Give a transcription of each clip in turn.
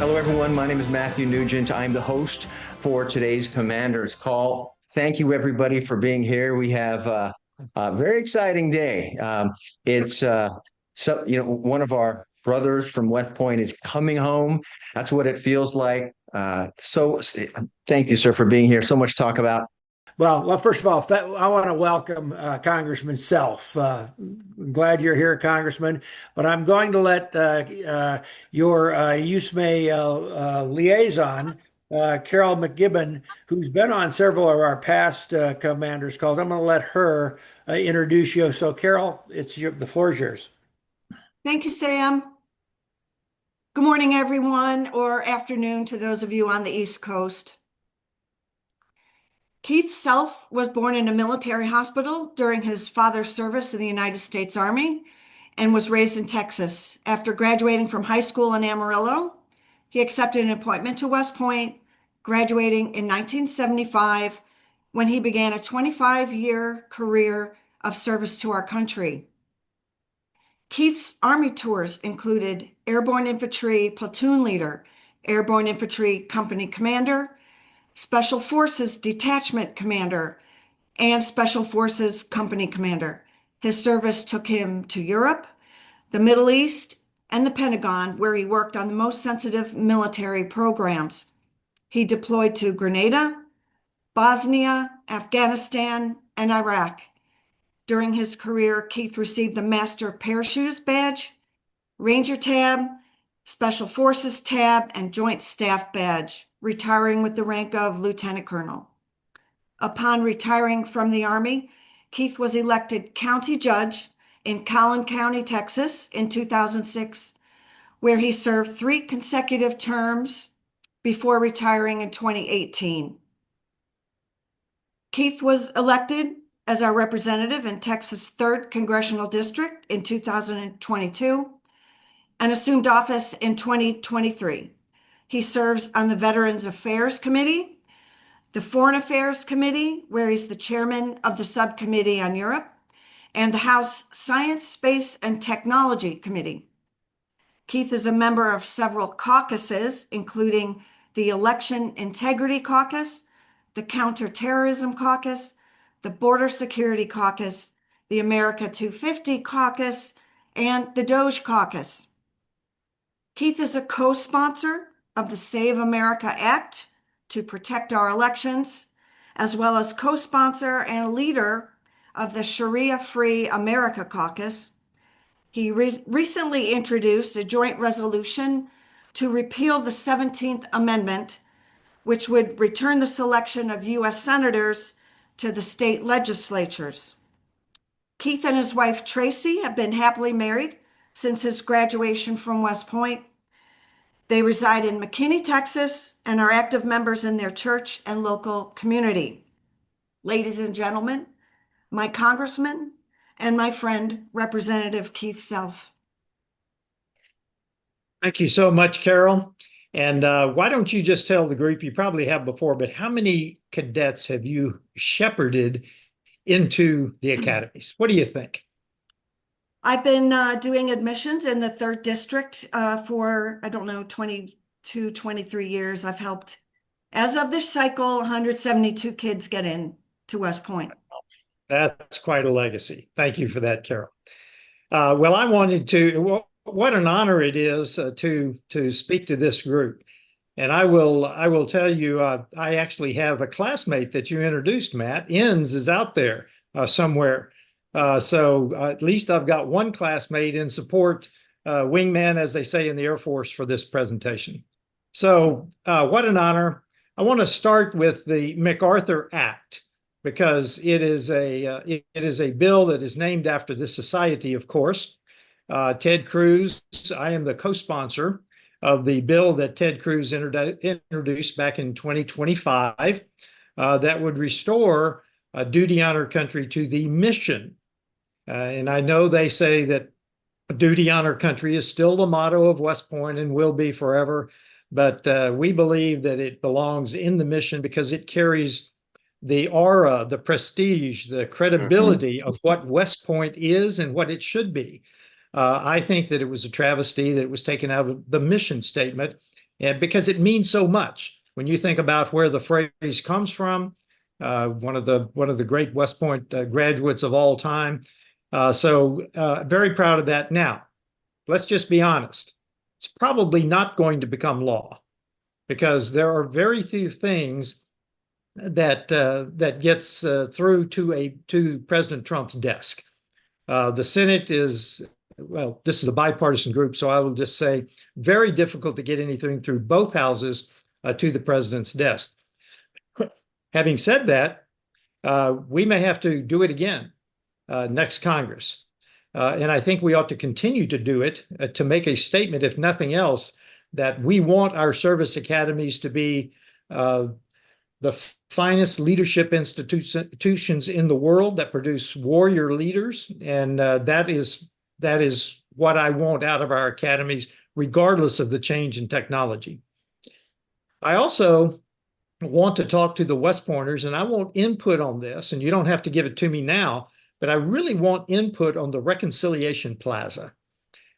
Hello, everyone. My name is Matthew Nugent. I'm the host for today's Commander's Call. Thank you, everybody, for being here. We have a very exciting day. One of our brothers from West Point is coming home. That's what it feels like. So thank you, sir, for being here. So much to talk about. Well, first of all, I want to welcome Congressman Self. I'm glad you're here, Congressman. But I'm going to let your USMA liaison, Carol McGibbon, who's been on several of our past commanders' calls. I'm going to let her introduce you. So, Carol, the floor is yours. Thank you, Sam. Good morning, everyone, or afternoon to those of you on the East Coast. Keith Self was born in a military hospital during his father's service in the United States Army and was raised in Texas. After graduating from high school in Amarillo, he accepted an appointment to West Point, graduating in 1975 when he began a 25-year career of service to our country. Keith's Army tours included Airborne Infantry Platoon Leader, Airborne Infantry Company Commander, Special Forces Detachment Commander, and Special Forces Company Commander. His service took him to Europe, the Middle East, and the Pentagon, where he worked on the most sensitive military programs. He deployed to Grenada, Bosnia, Afghanistan, and Iraq. During his career, Keith received the Master Parachutist Badge, Ranger Tab, Special Forces Tab, and Joint Staff Badge, retiring with the rank of Lieutenant Colonel. Upon retiring from the Army, Keith was elected county judge in Collin County, Texas in 2006, where he served 3 consecutive terms before retiring in 2018. Keith was elected as our representative in Texas' 3rd Congressional District in 2022 and assumed office in 2023. He serves on the Veterans Affairs Committee, the Foreign Affairs Committee, where he's the chairman of the Subcommittee on Europe, and the House Science, Space, and Technology Committee. Keith is a member of several caucuses, including the Election Integrity Caucus, the Counterterrorism Caucus, the Border Security Caucus, the America 250 Caucus, and the Doge Caucus. Keith is a co-sponsor of the Save America Act to protect our elections, as well as co-sponsor and leader of the Sharia-Free America Caucus. He recently introduced a joint resolution to repeal the 17th Amendment, which would return the selection of U.S. senators to the state legislatures. Keith and his wife Tracy have been happily married since his graduation from West Point. They reside in McKinney, Texas, and are active members in their church and local community. Ladies and gentlemen, my congressman and my friend, Representative Keith Self. Thank you so much, Carol. And why don't you just tell the group, you probably have before, but how many cadets have you shepherded into the academies? What do you think? I've been doing admissions in the 3rd District for, 22, 23 years. I've helped, as of this cycle, 172 kids get in to West Point. That's quite a legacy. Thank you for that, Carol. Well, I wanted to, what an honor it is to speak to this group. And I will tell you, I actually have a classmate that you introduced, Matt. Inns is out there somewhere. So at least I've got one classmate in support, wingman, as they say in the Air Force, for this presentation. So what an honor. I want to start with the MacArthur Act, because it is a bill that is named after this society, of course. Ted Cruz, I am the co-sponsor of the bill that Ted Cruz introduced back in 2025 that would restore duty on our country to the mission. And I know they say that duty on our country is still the motto of West Point and will be forever, but we believe that it belongs in the mission because it carries the aura, the prestige, the credibility of what West Point is and what it should be. I think that it was a travesty that it was taken out of the mission statement and because it means so much when you think about where the phrase comes from. One of the great West Point graduates of all time. Very proud of that. Now, let's just be honest. It's probably not going to become law because there are very few things that gets through to President Trump's desk. The Senate is, well, this is a bipartisan group, so I will just say very difficult to get anything through both houses to the president's desk. Having said that, we may have to do it again next Congress. And I think we ought to continue to do it to make a statement, if nothing else, that we want our service academies to be the finest leadership institutions in the world that produce warrior leaders. And that is what I want out of our academies, regardless of the change in technology. I also want to talk to the West Pointers, and I want input on this, and you don't have to give it to me now, but I really want input on the Reconciliation Plaza.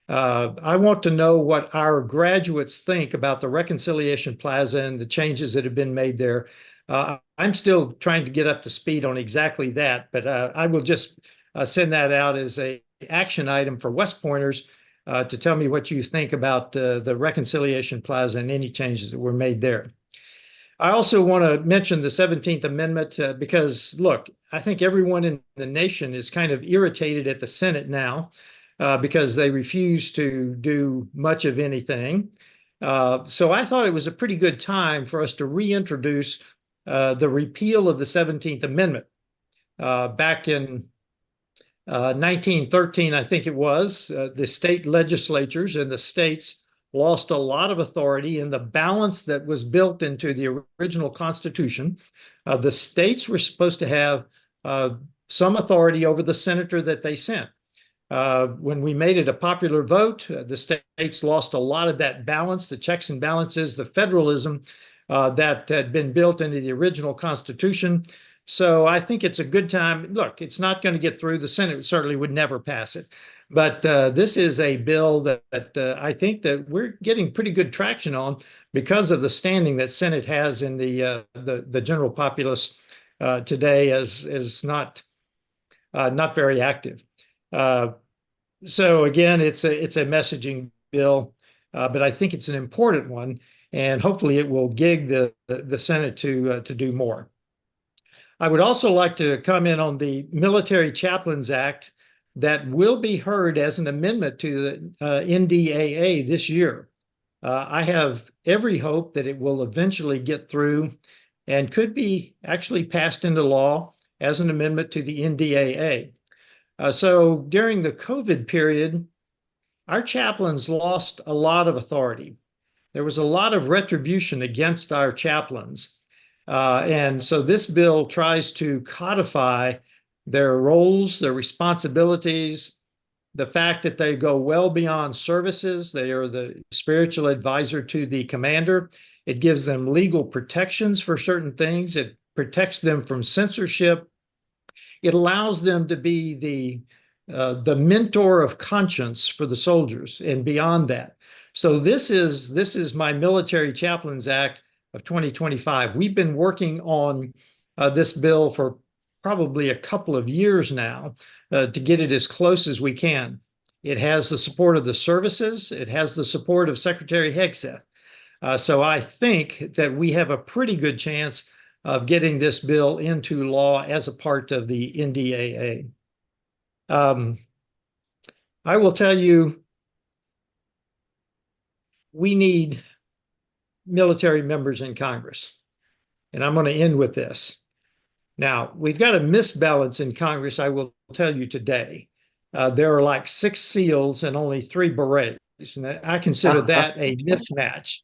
I want to know what our graduates think about the Reconciliation Plaza and the changes that have been made there. I'm still trying to get up to speed on exactly that, but I will just send that out as an action item for West Pointers to tell me what you think about the Reconciliation Plaza and any changes that were made there. I also want to mention the 17th Amendment because, look, I think everyone in the nation is kind of irritated at the Senate now because they refuse to do much of anything. So I thought it was a pretty good time for us to reintroduce the repeal of the 17th Amendment. Back in 1913, I think it was, the state legislatures and the states lost a lot of authority in the balance that was built into the original Constitution. The states were supposed to have some authority over the senator that they sent. When we made it a popular vote, the states lost a lot of that balance, the checks and balances, the federalism that had been built into the original Constitution. So I think it's a good time. Look, it's not going to get through. The Senate certainly would never pass it. But this is a bill that I think that we're getting pretty good traction on because of the standing that Senate has in the general populace today as not very active. So again, it's a messaging bill, but I think it's an important one, and hopefully it will gig the Senate to do more. I would also like to comment on the Military Chaplains Act that will be heard as an amendment to the NDAA this year. I have every hope that it will eventually get through and could be actually passed into law as an amendment to the NDAA. So during the COVID period, our chaplains lost a lot of authority. There was a lot of retribution against our chaplains. And so this bill tries to codify their roles, their responsibilities, the fact that they go well beyond services. They are the spiritual advisor to the commander. It gives them legal protections for certain things. It protects them from censorship. It allows them to be the mentor of conscience for the soldiers and beyond that. So this is my Military Chaplains Act of 2025. We've been working on this bill for probably a couple of years now to get it as close as we can. It has the support of the services. It has the support of Secretary Hegseth. So I think that we have a pretty good chance of getting this bill into law as a part of the NDAA. I will tell you, we need military members in Congress. And I'm going to end with this. Now, we've got a misbalance in Congress, I will tell you today. There are like 6 SEALs and only 3 berets. And I consider that a mismatch.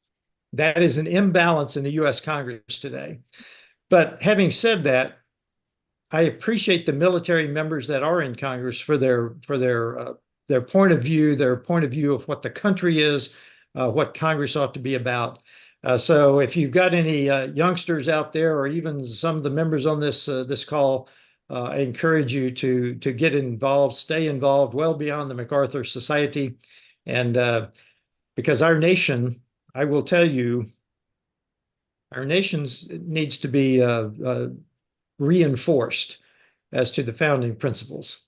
That is an imbalance in the U.S. Congress today. But having said that, I appreciate the military members that are in Congress for their point of view, their point of view of what the country is, what Congress ought to be about. So if you've got any youngsters out there, or even some of the members on this call, I encourage you to get involved, stay involved well beyond the MacArthur Society, and because our nation I will tell you, our nation needs to be reinforced as to the founding principles.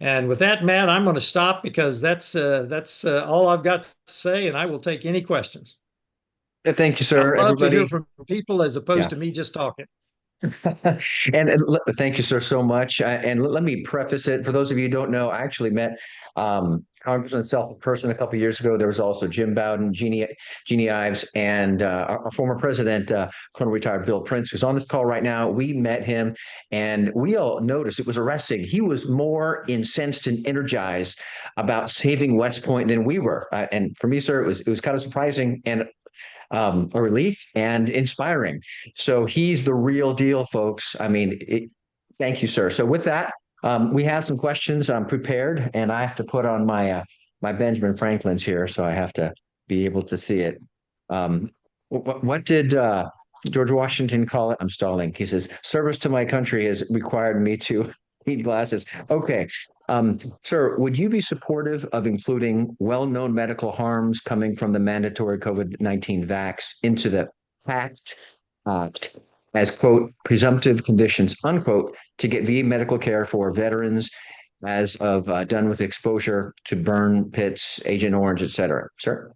And with that, Matt, I'm going to stop because that's all I've got to say, and I will take any questions. Thank you, I sir. love to hear Everybody. from people as opposed Yeah. to me just talking. Thank you, sir, so much. And let me preface it for those of you who don't know. I actually met Congressman Self in person a couple of years ago. There was also Jim Bowden, Jeannie Ives, and our former president, current retired Bill Prince, who's on this call right now. We met him, and we all noticed it was arresting. He was more incensed and energized about saving West Point than we were. And for me, sir, it was kind of surprising and a relief and inspiring. So he's the real deal, folks. I mean, thank you, sir. So with that, we have some questions prepared, and I have to put on my Benjamin Franklin's here, so I have to be able to see it. What did George Washington call it? I'm stalling. He says, "Service to my country has required me to need glasses." Okay. Sir, would you be supportive of including well-known medical harms coming from the mandatory COVID-19 vax into the PACT Act as, quote, presumptive conditions, unquote, to get VA medical care for veterans as of done with exposure to burn pits, Agent Orange, et cetera? Sir?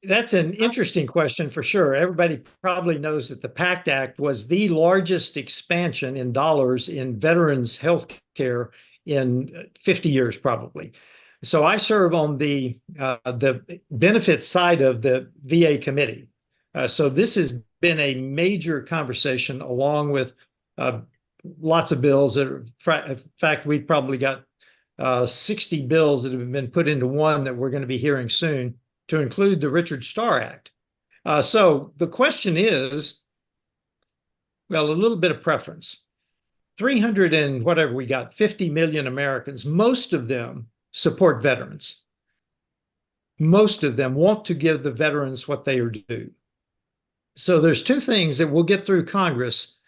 That's an interesting question for sure. Everybody probably knows that the PACT Act was the largest expansion in dollars in veterans' health care in 50 years, probably. So I serve on the benefits side of the VA committee. So this has been a major conversation along with lots of bills. In fact, we've probably got 60 bills that have been put into one that we're going to be hearing soon, to include the Richard Starr Act. So the question is, well, a little bit of preference. 300 and whatever we got, 50 million Americans, most of them support veterans. Most of them want to give the veterans what they are due. So there's two things that we'll get through Congress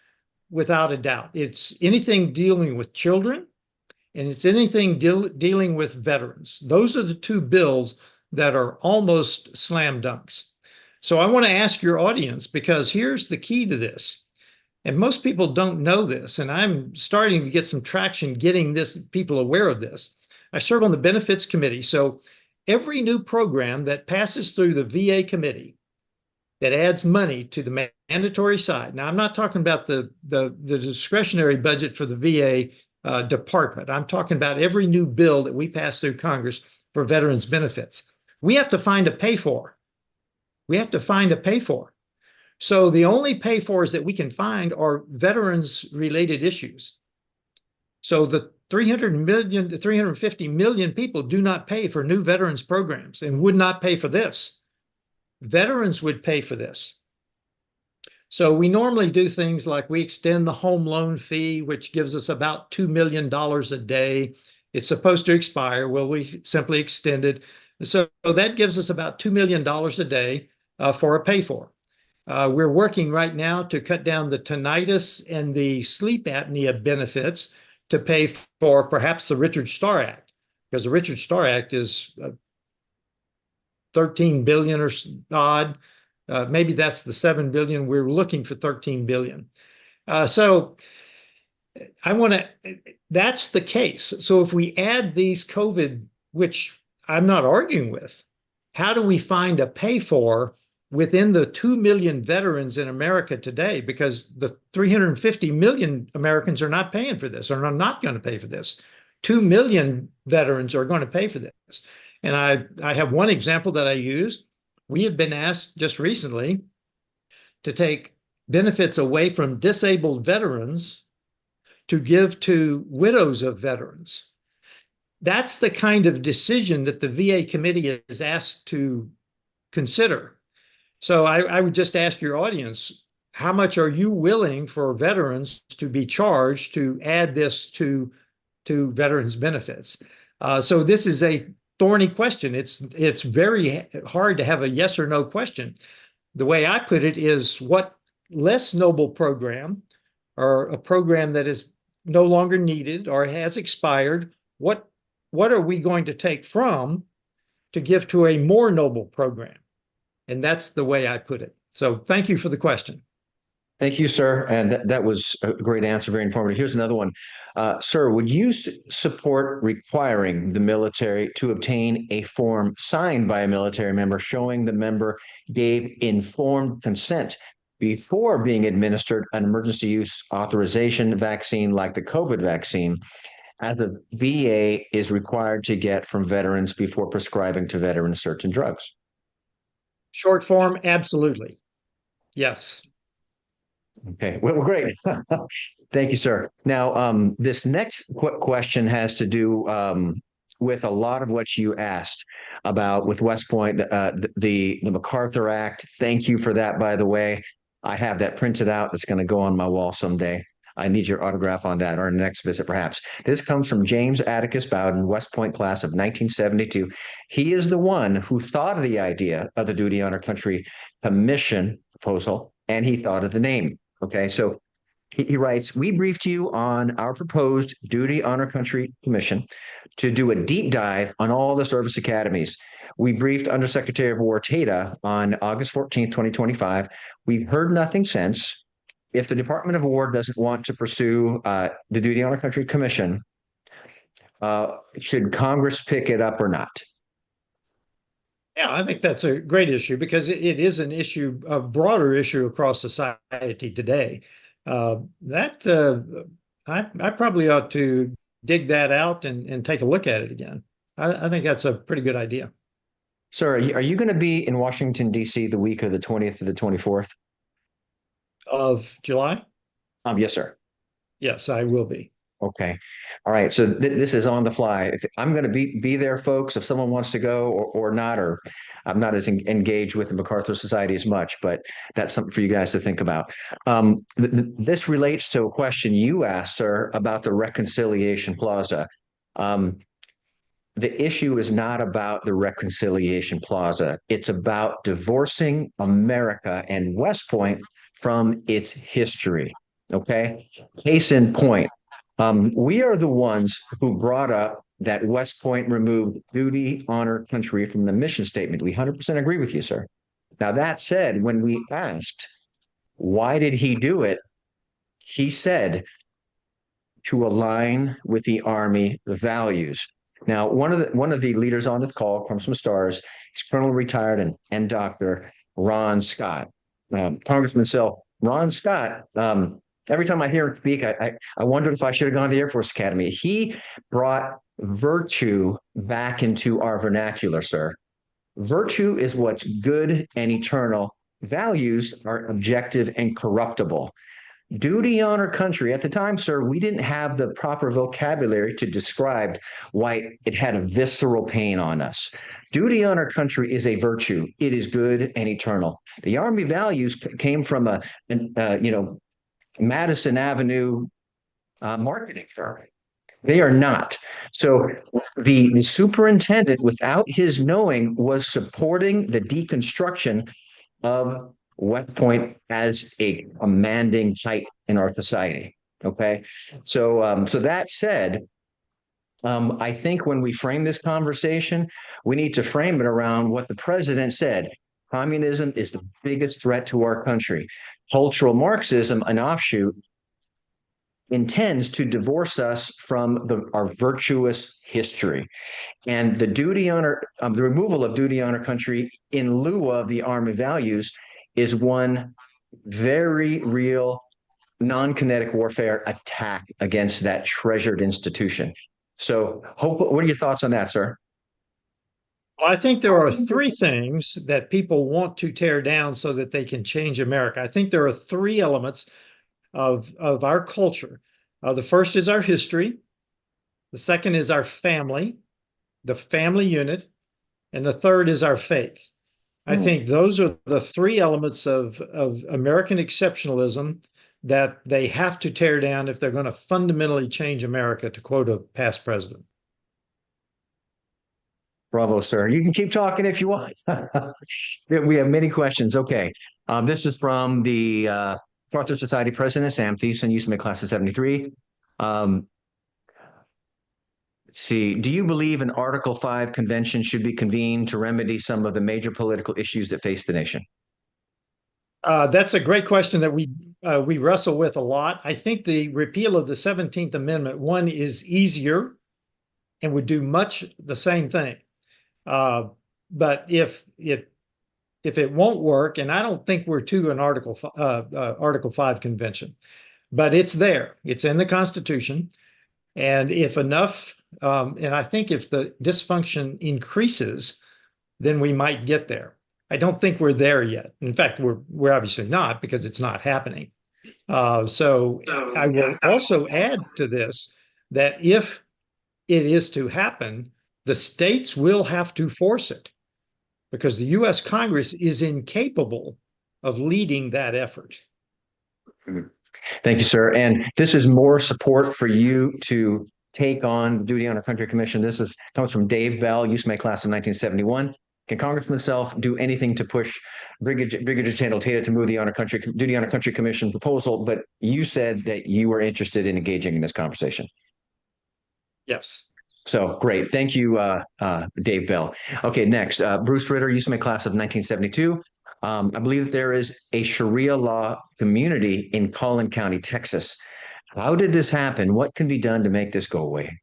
without a doubt. It's anything dealing with children, and it's anything dealing with veterans. Those are the two bills that are almost slam dunks. So I want to ask your audience, because here's the key to this. And most people don't know this, and I'm starting to get some traction getting people aware of this. I serve on the benefits committee. So every new program that passes through the VA committee that adds money to the mandatory side. Now, I'm not talking about the discretionary budget for the VA department. I'm talking about every new bill that we pass through Congress for veterans benefits. We have to find a pay for. We have to find a pay for. So the only pay fors that we can find are veterans related issues. So the 300 million to 350 million people do not pay for new veterans programs and would not pay for this. Veterans would pay for this. So we normally do things like we extend the home loan fee, which gives us about $2 million a day. It's supposed to expire. Well, we simply extend it. So that gives us about $2 million a day for a pay for. We're working right now to cut down the tinnitus and the sleep apnea benefits to pay for perhaps the Richard Starr Act, because the Richard Starr Act is 13 billion or odd. Maybe that's the 7 billion. We're looking for 13 billion. So I want to, that's the case. So if we add these COVID, which I'm not arguing with, how do we find a pay for within the 2 million veterans in America today? Because the 350 million Americans are not paying for this, or are not going to pay for this. 2 million veterans are going to pay for this. And I have one example that I use. We have been asked just recently to take benefits away from disabled veterans to give to widows of veterans. That's the kind of decision that the VA committee is asked to consider. So I would just ask your audience, how much are you willing for veterans to be charged to add this to veterans benefits? So this is a thorny question. It's very hard to have a yes or no question. The way I put it is, what less noble program, or a program that is no longer needed or has expired, what are we going to take from to give to a more noble program? And that's the way I put it. So thank you for the question. Thank you, sir. And that was a great answer, very informative. Here's another one. Sir, would you support requiring the military to obtain a form signed by a military member showing the member gave informed consent before being administered an emergency use authorization vaccine like the COVID vaccine, as the VA is required to get from veterans before prescribing to veterans certain drugs? Short form, absolutely. Yes. Okay, well, great. Thank you, sir. Now, this next question has to do with a lot of what you asked about with West Point, the MacArthur Act. Thank you for that, by the way. I have that printed out. That's going to go on my wall someday. I need your autograph on that, or our next visit, perhaps. This comes from James Atticus Bowden, West Point class of 1972. He is the one who thought of the idea of the Duty on Our Country Commission proposal, and he thought of the name. Okay, so he writes, we briefed you on our proposed Duty on Our Country Commission to do a deep dive on all the service academies. We briefed Undersecretary of War Tata on August 14th, 2025. We've heard nothing since. If the Department of War doesn't want to pursue the Duty on Our Country Commission, should Congress pick it up or not? Yeah, I think that's a great issue because it is an issue, a broader issue across society today. I probably ought to dig that out and take a look at it again. I think that's a pretty good idea. Sir, are you going to be in Washington, D.C. the week of the 20th to the 24th? Of July? Yes, sir. Yes, I will be. Okay. All right. So this is on the fly. I'm going to be there, folks, if someone wants to go or not, or I'm not as engaged with the MacArthur Society as much, but that's something for you guys to think about. This relates to a question you asked, sir, about the Reconciliation Plaza. The issue is not about the Reconciliation Plaza. It's about divorcing America and West Point from its history. Okay. Case in point. We are the ones who brought up that West Point removed duty, honor, country from the mission statement. We 100% agree with you, sir. Now, that said, when we asked, why did he do it? He said, to align with the Army values. Now, one of the leaders on this call comes from STARS. He's Colonel retired and Dr. Ron Scott. Congressman Ron Scott, every time I hear him speak, I wondered if I should have gone to the Air Force Academy. He brought virtue back into our vernacular, sir. Virtue is what's good and eternal. Values are objective and corruptible. Duty, honor, country. At the time, sir, we didn't have the proper vocabulary to describe why it had a visceral pain on us. Duty, honor, country is a virtue. It is good and eternal. The Army values came from a Madison Avenue marketing firm. They are not. So the superintendent, without his knowing, was supporting the deconstruction of West Point as a commanding height in our society. Okay. So that said, I think when we frame this conversation, we need to frame it around what the president said. Communism is the biggest threat to our country. Cultural Marxism, an offshoot, intends to divorce us from our virtuous history. And the the removal of duty, honor, country in lieu of the Army values is one very real non-kinetic warfare attack against that treasured institution. So, what are your thoughts on that, sir? Well, I think there are three things that people want to tear down so that they can change America. I think there are three elements of our culture. The first is our history. The second is our family, the family unit. And the third is our faith. I think those are the three elements of American exceptionalism that they have to tear down if they're going to fundamentally change America, to quote a past president. Bravo, sir. You can keep talking if you want. We have many questions. Okay. This is from the MacArthur Society President, Sam Thiessen, USMA class of 73. See, do you believe an Article 5 convention should be convened to remedy some of the major political issues that face the nation? That's a great question that we wrestle with a lot. I think the repeal of the 17th Amendment, one, is easier and would do much the same thing. But if it won't work, and I don't think we're to an Article 5 convention, but it's there. It's in the Constitution. And if enough, and I think if the dysfunction increases, then we might get there. I don't think we're there yet. In fact, we're obviously not, because it's not happening. So I will also add to this that if it is to happen, the states will have to force it, because the U.S. Congress is incapable of leading that effort. Thank you, sir. And this is more support for you to take on duty on our country commission. Comes from Dave Bell, USMA class of 1971. Can Congressman Self do anything to push Brigadier General Tata to move the duty on a country commission proposal? But you said that you were interested in engaging in this conversation. Yes. So great. Thank you, Dave Bell. Okay, next, Bruce Ritter, USMA class of 1972. I believe that there is a Sharia law community in Collin County, Texas. How did this happen? What can be done to make this go away?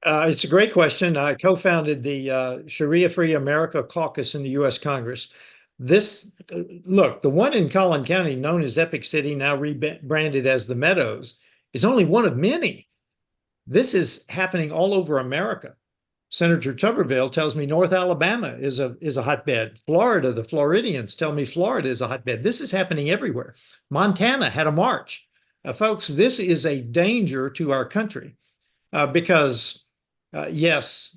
It's a great question. I co-founded the Sharia Free America Caucus in the U.S. Congress. Look, the one in Collin County, known as Epic City, now rebranded as the Meadows, is only one of many. This is happening all over America. Senator Tuberville tells me North Alabama is a hotbed. Florida, the Floridians tell me Florida is a hotbed. This is happening everywhere. Montana had a march. Folks, this is a danger to our country because yes,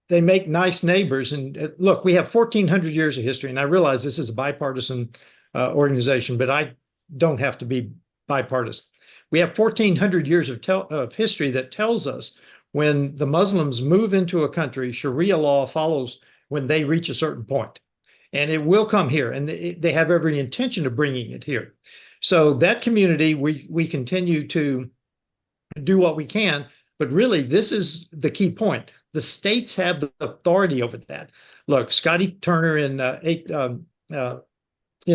they make nice neighbors. And look, we have 1,400 years of history, and I realize this is a bipartisan organization, but I don't have to be bipartisan. We have 1,400 years of history that tells us when the Muslims move into a country, Sharia law follows when they reach a certain point. And it will come here, and they have every intention of bringing it here. So that community, we continue to do what we can. But really, this is the key point. The states have the authority over that. Look, Scotty Turner in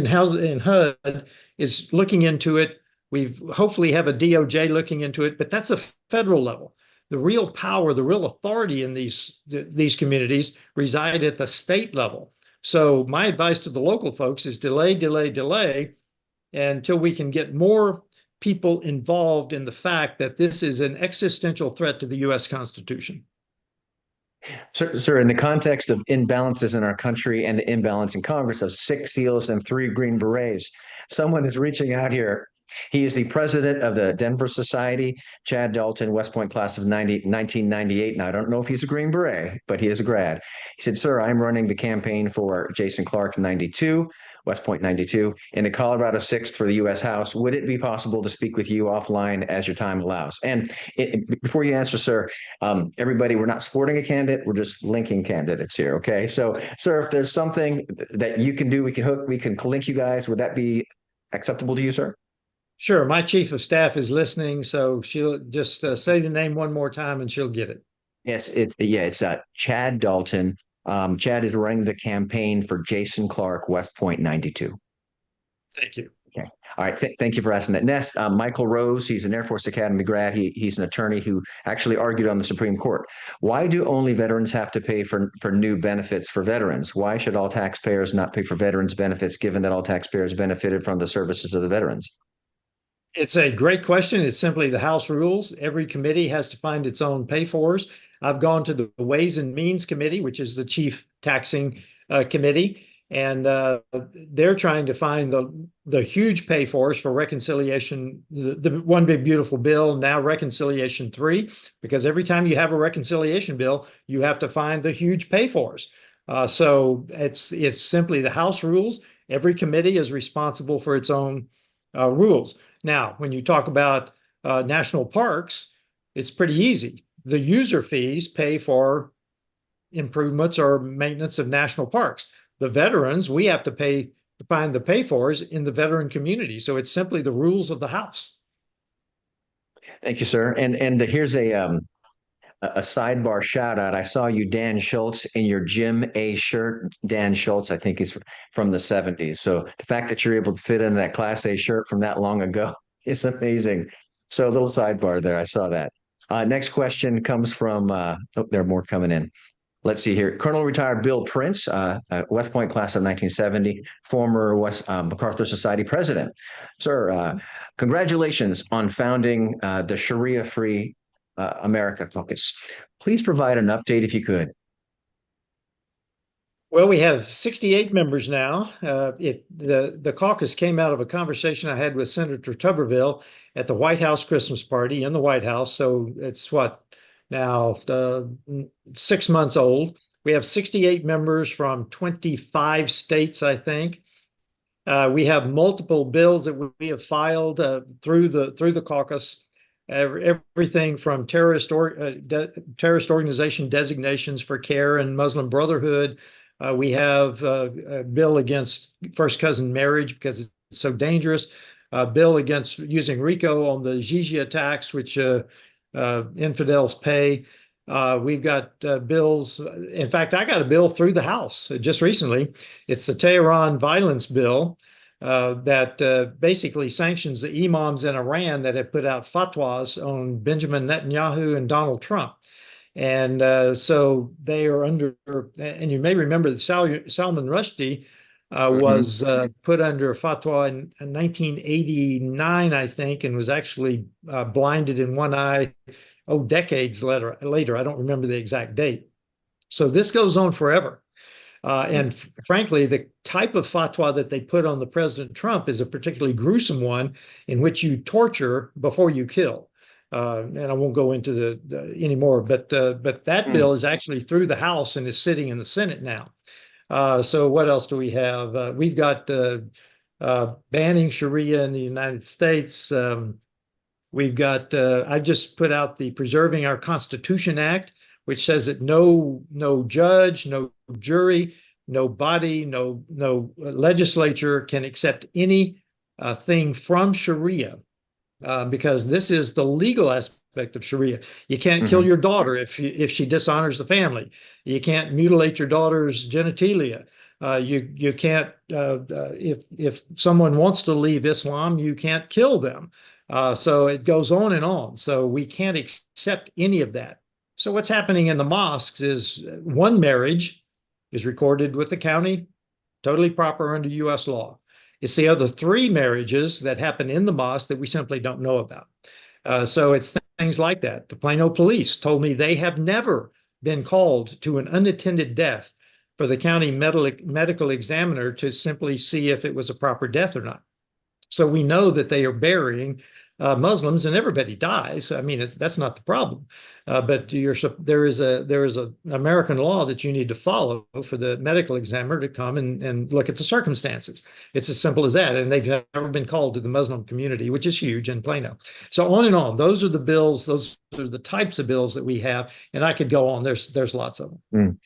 HUD is looking into it. We've hopefully have a DOJ looking into it, but that's a federal level. The real power, the real authority in these communities reside at the state level. So my advice to the local folks is delay, delay, delay until we can get more people involved in the fact that this is an existential threat to the U.S. Constitution. Sir, in the context of imbalances in our country and the imbalance in Congress of 6 SEALs and 3 Green Berets, someone is reaching out here. He is the president of the Denver Society, Chad Dalton, West Point class of 1998. Now, I don't know if he's a Green Beret, but he is a grad. He said, sir, I'm running the campaign for Jason Clark 92, West Point 92, in the Colorado 6th for the U.S. House. Would it be possible to speak with you offline as your time allows? And before you answer, sir, everybody, we're not supporting a candidate. We're just linking candidates here, okay? So, sir, if there's something that you can do, we can link you guys. Would that be acceptable to you, sir? Sure. My chief of staff is listening, so she'll just say the name one more time and she'll get it. Yes, it's Chad Dalton. Chad is running the campaign for Jason Clark, West Point 92. Thank you. Okay. All right. Thank you for asking that. Next, Michael Rose. He's an Air Force Academy grad. He's an attorney who actually argued on the Supreme Court. Why do only veterans have to pay for new benefits for veterans? Why should all taxpayers not pay for veterans benefits, given that all taxpayers benefited from the services of the veterans? It's a great question. It's simply the House rules. Every committee has to find its own pay-fors. I've gone to the Ways and Means Committee, which is the chief taxing committee, and they're trying to find the huge pay-fors for reconciliation, the one big beautiful bill, now reconciliation 3, because every time you have a reconciliation bill, you have to find the huge pay-fors. So it's simply the House rules. Every committee is responsible for its own rules. Now, when you talk about national parks, it's pretty easy. The user fees pay for improvements or maintenance of national parks. The veterans, we have to pay to find the pay-fors in the veteran community. So it's simply the rules of the House. Thank you, sir. And here's a sidebar shout out. I saw you, Dan Schultz, in your Jim A shirt. Dan Schultz, I think, is from the 70s. So the fact that you're able to fit in that Class A shirt from that long ago is amazing. So a little sidebar there. I saw that. Next question comes from, oh, there are more coming in. Let's see here. Colonel retired Bill Prince, West Point class of 1970, former MacArthur Society president. Sir, congratulations on founding the Sharia Free America Caucus. Please provide an update if you could. Well, we have 68 members now. The caucus came out of a conversation I had with Senator Tuberville at the White House Christmas party in the White House. So it's what now 6 months old. We have 68 members from 25 states, I think. We have multiple bills that we have filed through the caucus. Everything from terrorist organization designations for CARE and Muslim Brotherhood. We have a bill against first cousin marriage because it's so dangerous. A bill against using RICO on the jizya tax, which infidels pay. We've got bills. In fact, I got a bill through the House just recently. It's the Tehran violence bill that basically sanctions the imams in Iran that have put out fatwas on Benjamin Netanyahu and Donald Trump. And so they are under, and you may remember that Salman Rushdie was put under a fatwa in 1989, I think, and was actually blinded in one eye, decades later. I don't remember the exact date. So this goes on forever. And frankly, the type of fatwa that they put on the President Trump is a particularly gruesome one in which you torture before you kill. And I won't go into the anymore, but that bill is actually through the House and is sitting in the Senate now. So what else do we have? We've got banning Sharia in the United States. We've got I just put out the Preserving Our Constitution Act, which says that no judge, no jury, no body, no legislature can accept any thing from Sharia. Because this is the legal aspect of Sharia. You can't kill your daughter if she dishonors the family. You can't mutilate your daughter's genitalia. You can't if someone wants to leave Islam, you can't kill them. So it goes on and on. So we can't accept any of that. So what's happening in the mosques is one marriage is recorded with the county, totally proper under U.S. law. It's the other 3 marriages that happen in the mosque that we simply don't know about. So it's things like that. The Plano police told me they have never been called to an unattended death for the county medical examiner to simply see if it was a proper death or not. So we know that they are burying Muslims, and everybody dies. I mean, that's not the problem. But there is an American law that you need to follow for the medical examiner to come and look at the circumstances. It's as simple as that. And they've never been called to the Muslim community, which is huge in Plano. So on and on. Those are the bills. Those are the types of bills that we have. And I could go on. There's lots of them.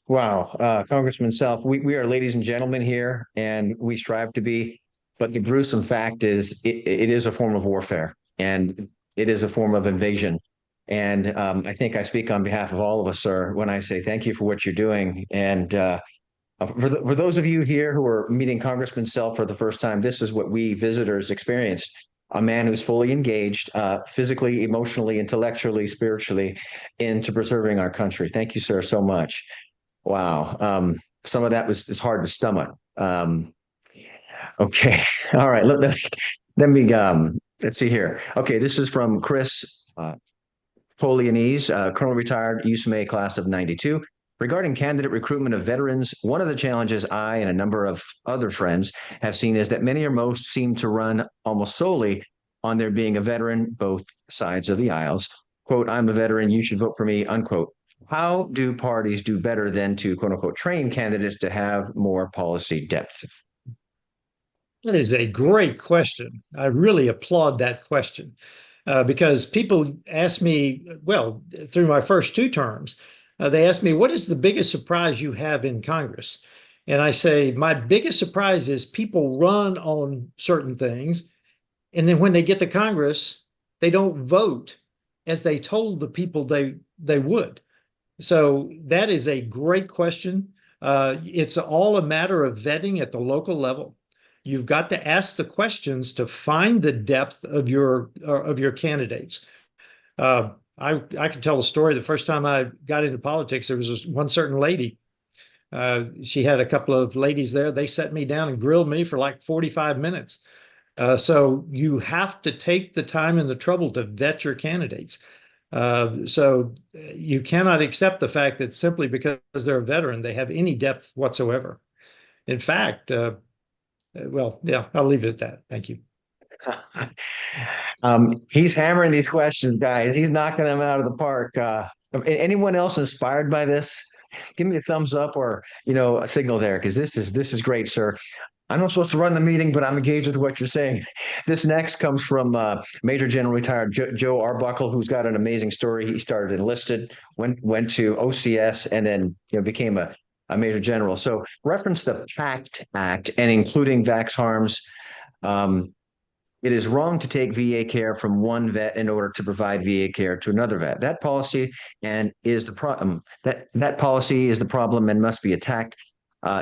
Wow. Congressman Self, we are ladies and gentlemen here, and we strive to be. But the gruesome fact is it is a form of warfare, and it is a form of invasion. And I think I speak on behalf of all of us, sir, when I say thank you for what you're doing. And for those of you here who are meeting Congressman Self for the first time, this is what we visitors experienced. A man who's fully engaged physically, emotionally, intellectually, spiritually into preserving our country. Thank you, sir, so much. Wow. Some of that is hard to stomach. Okay. All right. Let me let's see here. Okay, this is from Chris Polianese, Colonel retired USMA class of 92. Regarding candidate recruitment of veterans, one of the challenges I and a number of other friends have seen is that many or most seem to run almost solely on their being a veteran, both sides of the aisles. Quote, I'm a veteran, you should vote for me, unquote. How do parties do better than to, quote unquote, train candidates to have more policy depth? That is a great question. I really applaud that question because people ask me, well, through my first 2 terms, they ask me, what is the biggest surprise you have in Congress? And I say, my biggest surprise is people run on certain things. And then when they get to Congress, they don't vote as they told the people they would. So that is a great question. It's all a matter of vetting at the local level. You've got to ask the questions to find the depth of your candidates. I can tell a story. The first time I got into politics, there was one certain lady. She had a couple of ladies there. They sat me down and grilled me for like 45 minutes. So you have to take the time and the trouble to vet your candidates. So you cannot accept the fact that simply because they're a veteran, they have any depth whatsoever. In fact, well, yeah, I'll leave it at that. Thank you. He's hammering these questions, guys. He's knocking them out of the park. Anyone else inspired by this? Give me a thumbs up or a signal there, because this is great, sir. I'm not supposed to run the meeting, but I'm engaged with what you're saying. This next comes from Major General retired Joe Arbuckle, who's got an amazing story. He started enlisted, went to OCS, and then became a Major General. So reference the PACT Act and including Vax Harms. It is wrong to take VA care from one vet in order to provide VA care to another vet. That policy is the problem. That policy is the problem and must be attacked.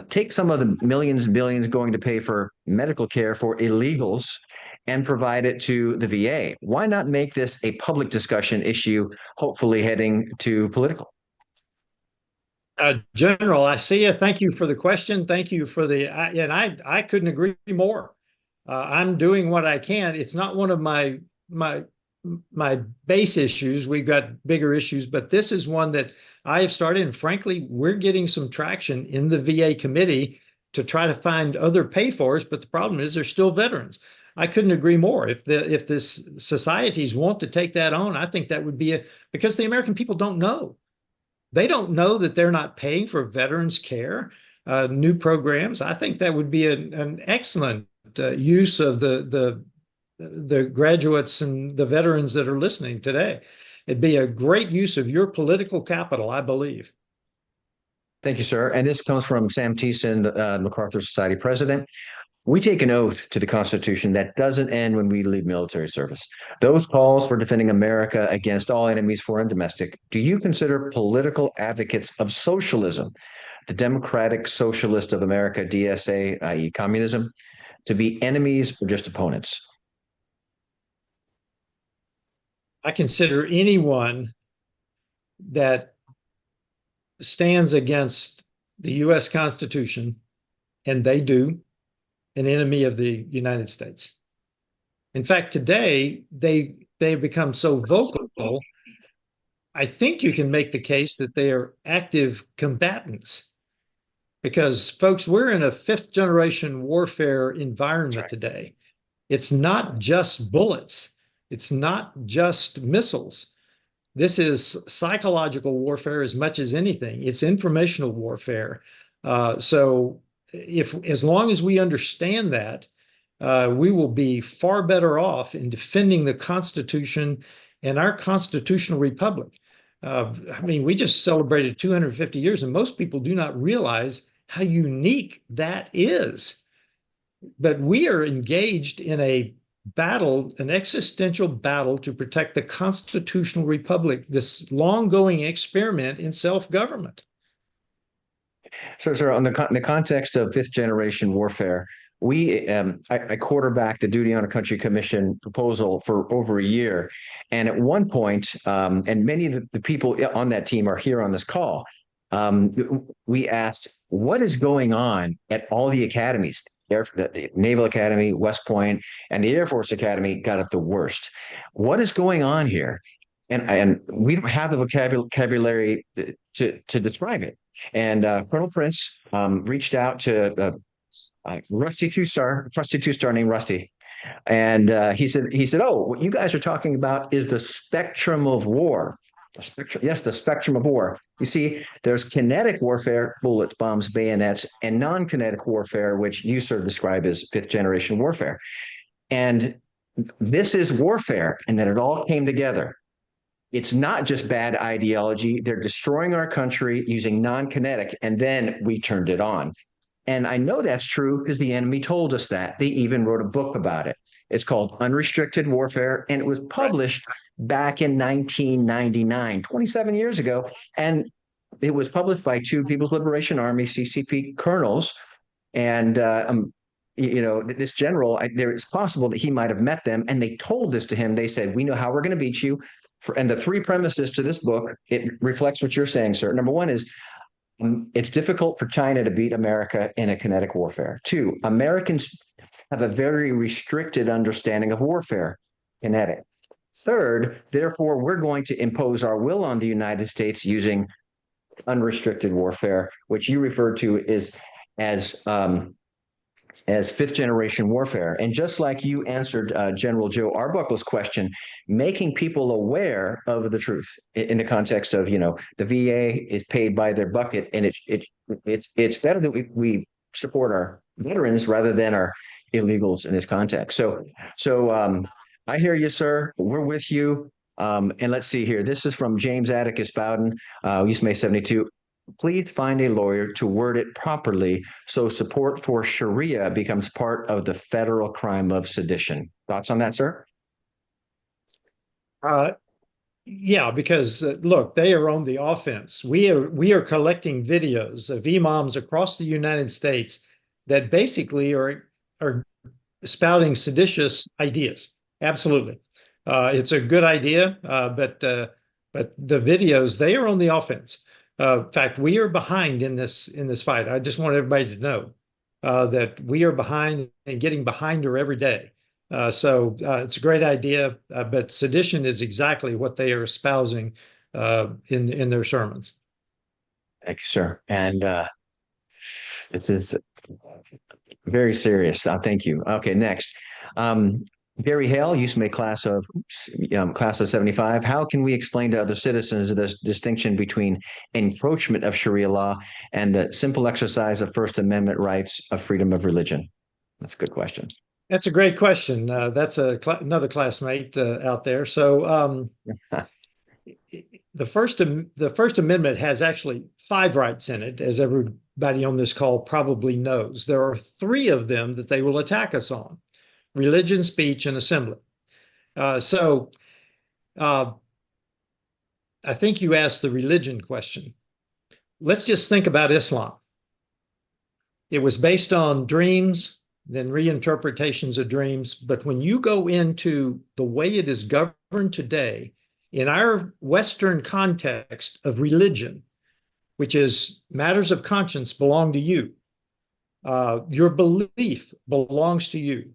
Take some of the millions and billions going to pay for medical care for illegals and provide it to the VA. Why not make this a public discussion issue, hopefully heading to political? General, I see you. Thank you for the question. Thank you for and I couldn't agree more. I'm doing what I can. It's not one of my base issues. We've got bigger issues, but this is one that I have started. And frankly, we're getting some traction in the VA committee to try to find other pay-fors. But the problem is, they're still veterans. I couldn't agree more. If this societies want to take that on, I think that would be because the American people don't know. They don't know that they're not paying for veterans care, new programs. I think that would be an excellent use of the graduates and the veterans that are listening today. It'd be a great use of your political capital, I believe. Thank you, sir. And this comes from Sam Thiessen, the MacArthur Society president. We take an oath to the Constitution that doesn't end when we leave military service. Those calls for defending America against all enemies, foreign and domestic. Do you consider political advocates of socialism, the Democratic Socialist of America, DSA, i.e. communism, to be enemies or just opponents? I consider anyone that stands against the U.S. Constitution, and they do, an enemy of the United States. In fact, today, they've become so vocal, I think you can make the case that they are active combatants. Because, folks, we're in a fifth generation warfare environment today. It's not just bullets. It's not just missiles. This is psychological warfare as much as anything. It's informational warfare. So as long as we understand that, we will be far better off in defending the Constitution and our constitutional republic. I mean, we just celebrated 250 years, and most people do not realize how unique that is. But we are engaged in a battle, an existential battle to protect the constitutional republic, this long-going experiment in self-government. So, sir, on the context of fifth generation warfare, I quarterbacked the Duty on a Country Commission proposal for over a year. And at one point, and many of the people on that team are here on this call, we asked, what is going on at all the academies? The Naval Academy, West Point, and the Air Force Academy got it the worst. What is going on here? And we don't have the vocabulary to describe it. And Colonel Prince reached out to Rusty two-star named Rusty. And he said, oh, what you guys are talking about is the spectrum of war. Yes, the spectrum of war. You see, there's kinetic warfare, bullets, bombs, bayonets, and non-kinetic warfare, which you sort of describe as fifth generation warfare. And this is warfare, and then it all came together. It's not just bad ideology. They're destroying our country using non-kinetic, and then we turned it on. And I know that's true because the enemy told us that. They even wrote a book about it. It's called Unrestricted Warfare, and it was published back in 1999, 27 years ago. And it was published by two People's Liberation Army CCP colonels. And this general, it's possible that he might have met them, and they told this to him. They said, "We know how we're going to beat you." And the three premises to this book, it reflects what you're saying, sir. Number one is it's difficult for China to beat America in a kinetic warfare. Two, Americans have a very restricted understanding of warfare, kinetic. Third, therefore, we're going to impose our will on the United States using unrestricted warfare, which you refer to as fifth generation warfare. And just like you answered General Joe Arbuckle's question, making people aware of the truth in the context of, the VA is paid by their bucket, and it's better that we support our veterans rather than our illegals in this context. So I hear you, sir. We're with you. And let's see here. This is from James Atticus Bowden, USMA 72. Please find a lawyer to word it properly so support for Sharia becomes part of the federal crime of sedition. Thoughts on that, sir? Yeah, because look, they are on the offense. We are collecting videos of imams across the United States that basically are spouting seditious ideas. Absolutely, it's a good idea, but the videos, they are on the offense. In fact, we are behind in this fight. I just want everybody to know that we are behind and getting behind her every day. So it's a great idea, but sedition is exactly what they are espousing in their sermons. Thank you, sir. And this is very serious. Thank you. Okay, next. Gary Hale, USMA class of 75. How can we explain to other citizens this distinction between encroachment of Sharia law and the simple exercise of First Amendment rights of freedom of religion? That's a good question. That's a great question. That's another classmate out there. So the First Amendment has actually 5 rights in it, as everybody on this call probably knows. There are 3 of them that they will attack us on: religion, speech, and assembly. So I think you asked the religion question. Let's just think about Islam. It was based on dreams, then reinterpretations of dreams. But when you go into the way it is governed today, in our Western context of religion, which is matters of conscience belong to you, your belief belongs to you.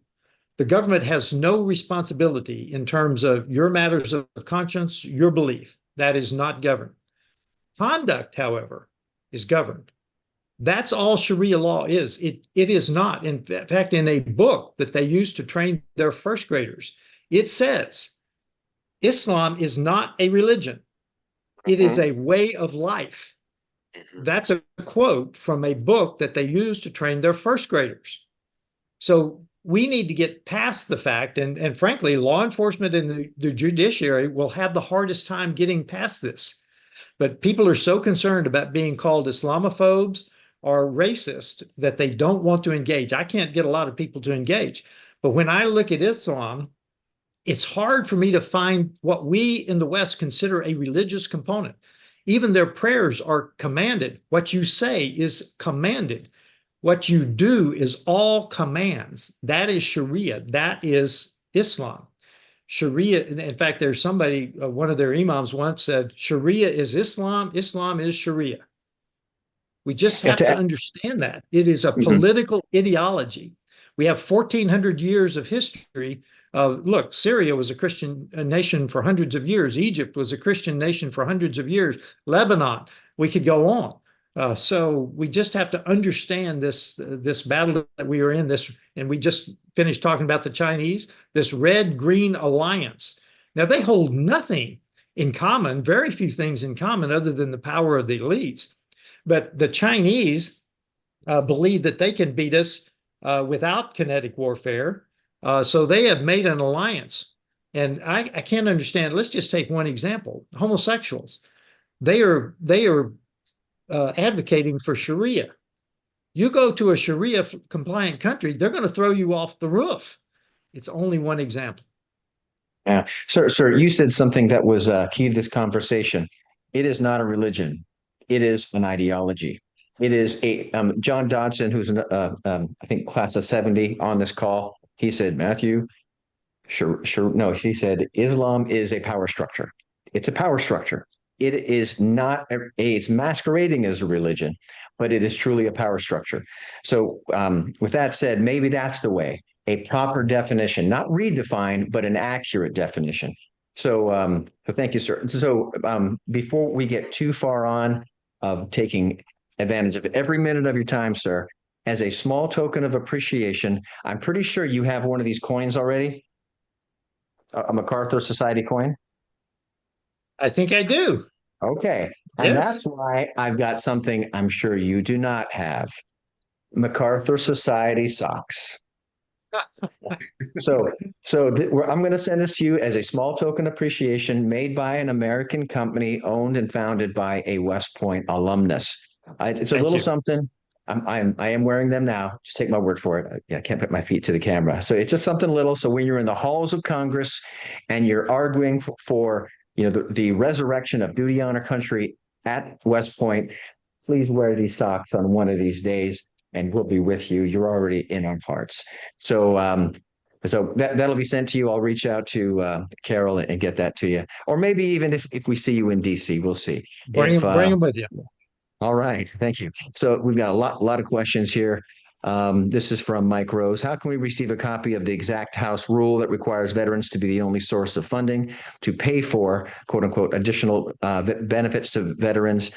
The government has no responsibility in terms of your matters of conscience, your belief. That is not governed. Conduct, however, is governed. That's all Sharia law is. It is not. In fact, in a book that they use to train their first graders, it says Islam is not a religion. It is a way of life. That's a quote from a book that they use to train their first graders. So we need to get past the fact, and frankly, law enforcement and the judiciary will have the hardest time getting past this. But people are so concerned about being called Islamophobes or racist that they don't want to engage. I can't get a lot of people to engage. But when I look at Islam, it's hard for me to find what we in the West consider a religious component. Even their prayers are commanded. What you say is commanded. What you do is all commands. That is Sharia. That is Islam. Sharia, in fact, there's somebody, one of their imams once said, Sharia is Islam, Islam is Sharia. We just have to understand that. It is a political ideology. We have 1,400 years of history. Look, Syria was a Christian nation for hundreds of years. Egypt was a Christian nation for hundreds of years. Lebanon, we could go on. So we just have to understand this battle that we are in. And we just finished talking about the Chinese, this red-green alliance. Now, they hold nothing in common, very few things in common other than the power of the elites. But the Chinese believe that they can beat us without kinetic warfare. So they have made an alliance. And I can't understand. Let's just take one example. Homosexuals. They are advocating for Sharia. You go to a Sharia compliant country, they're going to throw you off the roof. It's only one example. Yeah, sir, you said something that was key to this conversation. It is not a religion. It is an ideology. It is a John Dodson, who's I think class of 70 on this call. He said, Matthew, sure. No, he said Islam is a power structure. It's a power structure. It is not it's masquerading as a religion, but it is truly a power structure. So, with that said, maybe that's the way, a proper definition, not redefined, but an accurate definition. So thank you, sir. So, before we get too far on of taking advantage of every minute of your time, sir, as a small token of appreciation, I'm pretty sure you have one of these coins already, a MacArthur Society coin. I think I do. Okay. And Yes. that's why I've got something I'm sure you do not have. MacArthur Society socks. So, I'm going to send this to you as a small token appreciation made by an American company owned and founded by a West Point alumnus. It's a Thank little you. something. I am wearing them now. Just take my word for it. I can't put my feet to the camera. So it's just something little. So when you're in the halls of Congress and you're arguing for the resurrection of duty honor country at West Point, please wear these socks on one of these days, and we'll be with you. You're already in our hearts. So that'll be sent to you. I'll reach out to Carol and get that to you, or maybe even if we see you in DC, we'll see. Bring them with you. All right, thank you. So we've got a lot of questions here. This is from Mike Rose. How can we receive a copy of the exact House rule that requires veterans to be the only source of funding to pay for, quote unquote, additional benefits to veterans?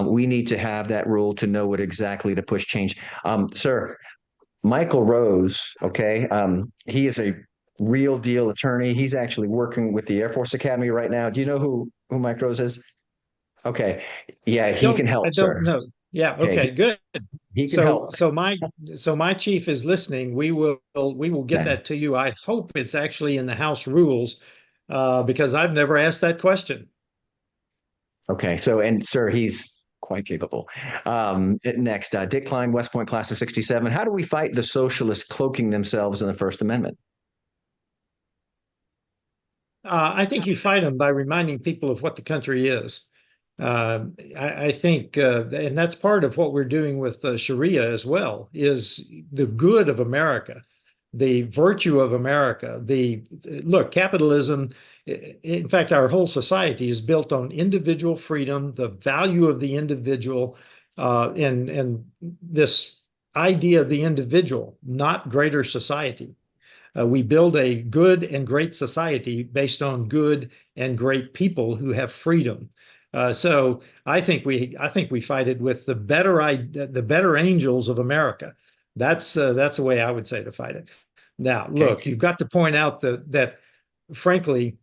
We need to have that rule to know what exactly to push change. Sir, Michael Rose, okay, he is a real deal attorney. He's actually working with the Air Force Academy right now. Do you know who Mike Rose is? Okay, yeah, he can help, I sir. don't know. Yeah. Okay, Okay. Good. he can help. So my chief is listening. We will get Okay. that to you. I hope it's actually in the House rules, because I've never asked that question. Okay. So, and sir, he's quite capable. Next, Dick Klein, West Point class of 67. How do we fight the socialists cloaking themselves in the First Amendment? I think you fight them by reminding people of what the country is. I think, and that's part of what we're doing with Sharia as well, is the good of America, the virtue of America. Look, capitalism, in fact, our whole society is built on individual freedom, the value of the individual, and this idea of the individual, not greater society. We build a good and great society based on good and great people who have freedom. So I think we fight it with the better angels of America. That's the way I would say to fight it. Now, look, Okay. you've got to point out that frankly,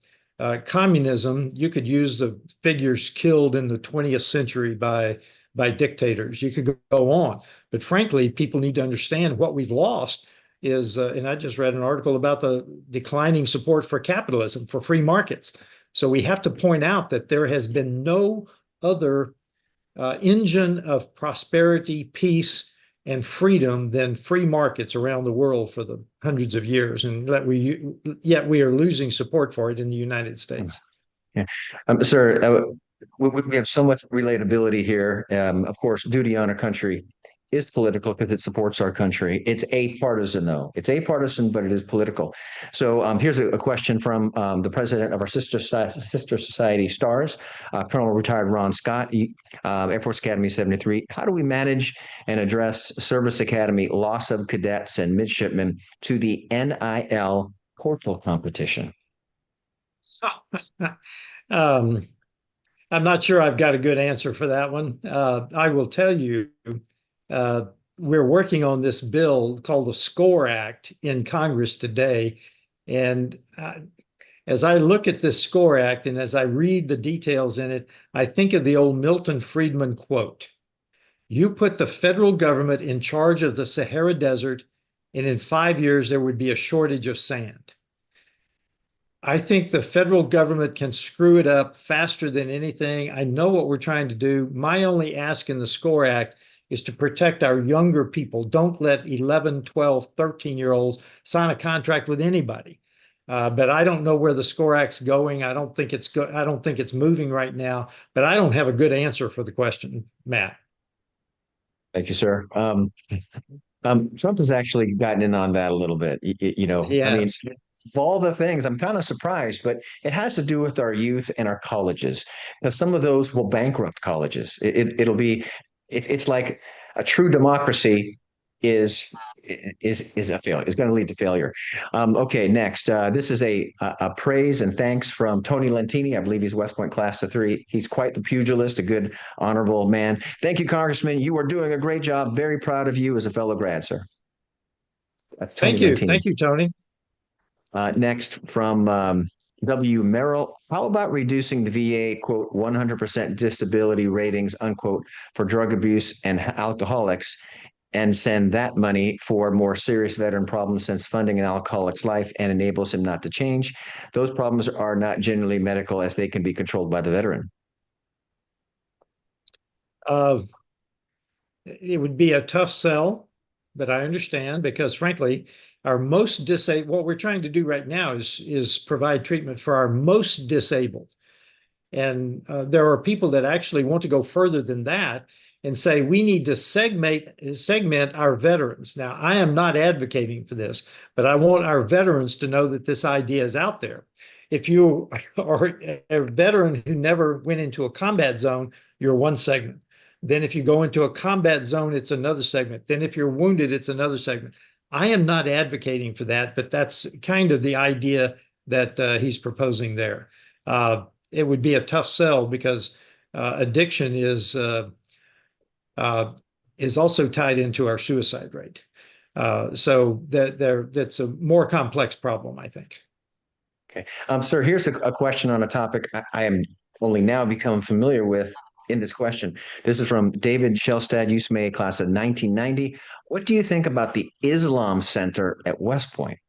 communism, you could use the figures killed in the 20th century by dictators. You could go on, but frankly, people need to understand what we've lost is, and I just read an article about the declining support for capitalism, for free markets. So we have to point out that there has been no other engine of prosperity, peace, and freedom than free markets around the world for the hundreds of years, and yet we are losing support for it in the United States. Yeah. Sir, we have so much relatability here. Of course, duty honor country is political because it supports our country. It's apartisan, though. It's apartisan, but it is political. So here's a question from the president of our sister society, STARS, Colonel retired Ron Scott, Air Force Academy 73. How do we manage and address service academy loss of cadets and midshipmen to the NIL portal competition? I'm not sure I've got a good answer for that one. I will tell you, we're working on this bill called the SCORE Act in Congress today. And as I look at this SCORE Act and as I read the details in it, I think of the old Milton Friedman quote: "You put the federal government in charge of the Sahara Desert, and in 5 years there would be a shortage of sand." I think the federal government can screw it up faster than anything. I know what we're trying to do. My only ask in the SCORE Act is to protect our younger people. Don't let 11, 12, 13-year-olds sign a contract with anybody. But I don't know where the SCORE Act's going. I don't think it's moving right now, but I don't have a good answer for the question, Matt. Thank you, sir. Trump has actually gotten in on that a little bit. I mean, Yes. of all the things, I'm kind of surprised, but it has to do with our youth and our colleges. Because some of those will bankrupt colleges. It's like a true democracy is is a failure. Is going to lead to failure. Okay, next. This is a praise and thanks from Tony Lentini. I believe he's West Point class of 3. He's quite the pugilist, a good, honorable man. Thank you, Congressman. You are doing a great job. Very proud of you as a fellow grad, sir. That's Tony Thank you. Lentini. Thank you, Tony. Next from W. Merrill. How about reducing the VA, quote, 100% disability ratings, unquote, for drug abuse and alcoholics, and send that money for more serious veteran problems, since funding an alcoholic's life and enables him not to change? Those problems are not generally medical, as they can be controlled by the veteran. It would be a tough sell, but I understand, because frankly, what we're trying to do right now is provide treatment for our most disabled. And there are people that actually want to go further than that and say we need to segment our veterans. Now, I am not advocating for this, but I want our veterans to know that this idea is out there. If you are a veteran who never went into a combat zone, you're one segment. Then if you go into a combat zone, it's another segment. Then if you're wounded, it's another segment. I am not advocating for that, but that's kind of the idea that he's proposing there. It would be a tough sell, because addiction is also tied into our suicide rate. So that's a more complex problem, I think. Okay. Sir, here's a question on a topic I am only now become familiar with in this question. This is from David Shellstad, USMA class of 1990. What do you think about the Islam Center at West Point?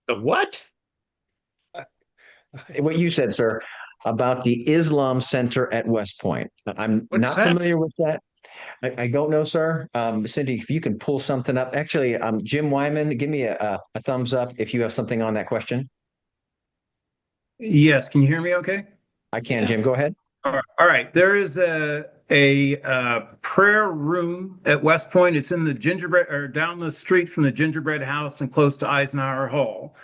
The what? What you said, sir, about the Islam Center at West Point. I'm not familiar with that. I don't know, sir. Cindy, if you can pull something up. Actually, Jim Wyman, give me a thumbs up if you have something on that question. Yes, can you hear me okay? I can, Jim. Go ahead. All right. There is a prayer room at West Point. It's in the gingerbread, or down the street from the gingerbread house and close to Eisenhower Hall.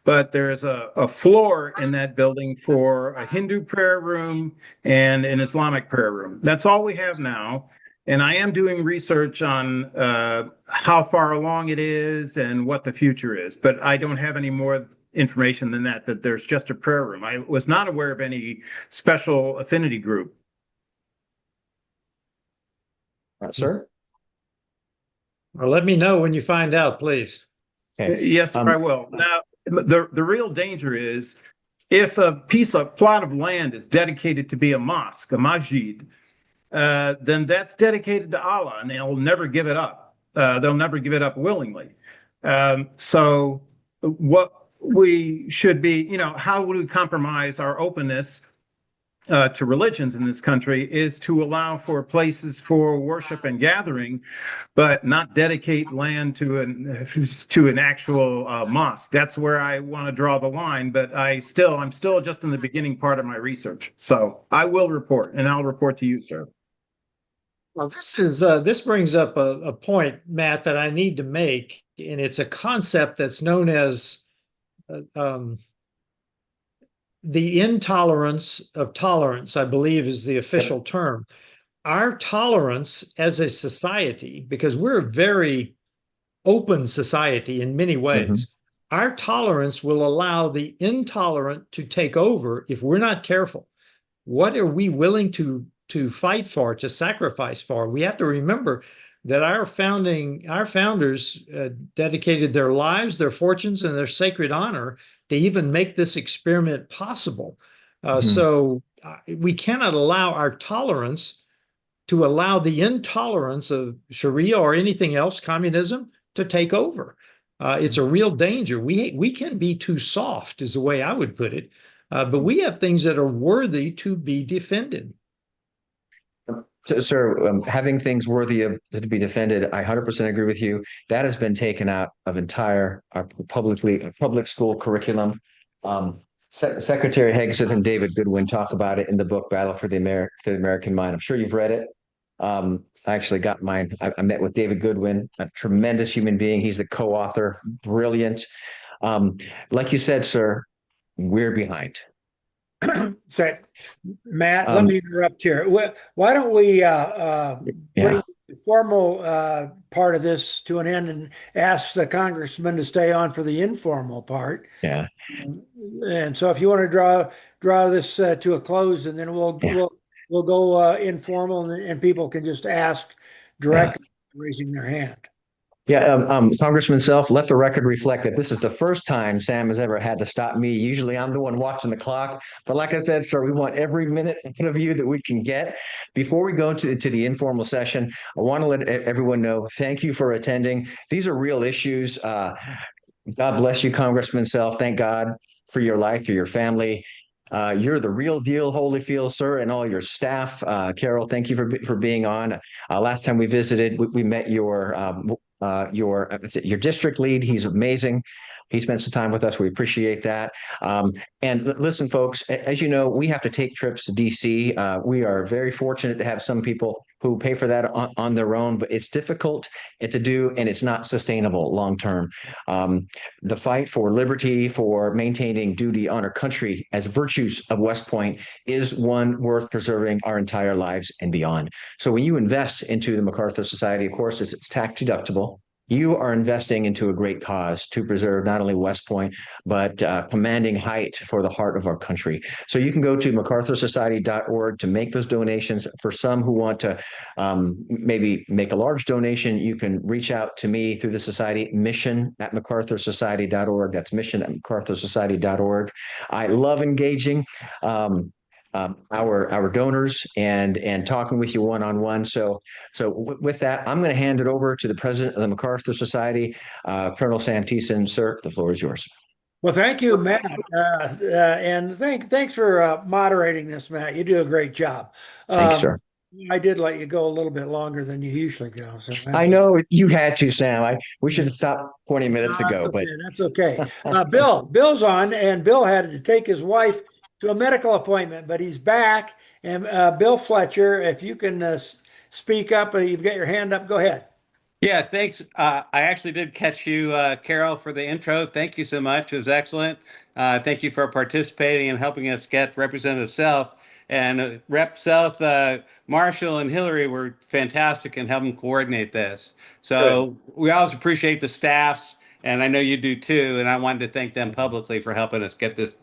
But there's a floor in that building for a Hindu prayer room and an Islamic prayer room. That's all we have now. And I am doing research on how far along it is and what the future is, but I don't have any more information than that there's just a prayer room. I was not aware of any special affinity group. Sir? Well, let me know when you find out, please. Okay. Yes, I will. Now, the real danger is if a plot of land is dedicated to be a mosque, a masjid, then that's dedicated to Allah, and they'll never give it up. They'll never give it up willingly. So what we should be, how would we compromise our openness to religions in this country is to allow for places for worship and gathering, but not dedicate land to an actual mosque. That's where I want to draw the line, but I'm still just in the beginning part of my research. So I will report, and I'll report to you, sir. Well, this brings up a point, Matt, that I need to make, and it's a concept that's known as the intolerance of tolerance, I believe, is the official term. Our tolerance as a society, because we're a very open society in many ways, our tolerance will allow the intolerant to take over if we're not careful. What are we willing to fight for, to sacrifice for? We have to remember that our founders dedicated their lives, their fortunes, and their sacred honor to even make this experiment possible. So we cannot allow our tolerance to allow the intolerance of Sharia or anything else, communism, to take over. It's a real danger. We can be too soft, is the way I would put it, but we have things that are worthy to be defended. Sir, having things worthy of to be defended, I 100% agree with you. That has been taken out of entire our public school curriculum. Secretary Hegseth and David Goodwin talk about it in the book Battle for the American Mind. I'm sure you've read it. I actually got mine. I met with David Goodwin, a tremendous human being. He's the co-author, brilliant. Like you said, sir, we're behind. So, Matt, let Um, me interrupt here. Why don't we yeah, bring the formal part of this to an end and ask the congressman to stay on for the informal part? yeah, And so, if you want to draw this to a close, and then yeah, we'll go informal, and people can just ask yeah. directly, raising their hand. Yeah, Congressman Self, let the record reflect that this is the first time Sam has ever had to stop me. Usually I'm the one watching the clock. But like I said, sir, we want every minute of you that we can get. Before we go to the informal session, I want to let everyone know, thank you for attending. These are real issues. God bless you, Congressman Self. Thank God for your life, for your family. You're the real deal, Holyfield, sir, and all your staff. Carol, thank you for being on. Last time we visited, we met your district lead. He's amazing. He spent some time with us. We appreciate that. And listen, folks, as you know, we have to take trips to DC. We are very fortunate to have some people who pay for that on their own, but it's difficult to do, and it's not sustainable long term. The fight for liberty, for maintaining duty, honor, country as virtues of West Point is one worth preserving our entire lives and beyond. So when you invest into the MacArthur Society, of course, it's tax deductible. You are investing into a great cause to preserve not only West Point, but commanding height for the heart of our country. So you can go to MacArthurSociety.org to make those donations. For some who want to maybe make a large donation, you can reach out to me through the society, mission@MacArthurSociety.org. That's mission@MacArthurSociety.org. I love engaging. Our donors and talking with you one on one. So with that, I'm going to hand it over to the president of the MacArthur Society, Colonel Sam Thiessen. Sir, the floor is yours. Well, thank you, Matt, and thanks for moderating this, Matt. You do a great job. Thanks, sir. I did let you go a little bit longer than you usually go, so I know you had to, Sam. We should yeah. have stopped 20 minutes That's ago, okay. but That's okay. Bill's on, and Bill had to take his wife to a medical appointment, but he's back. And Bill Fletcher, if you can speak up, you've got your hand up. Go ahead. Yeah, thanks. I actually did catch you, Carol, for the intro. Thank you so much. It was excellent. Thank you for participating and helping us get Representative South. And Rep South, Marshall and Hillary were fantastic in helping coordinate this. So we always appreciate the staffs, and I know you do too. And I wanted to thank them publicly for helping us get this,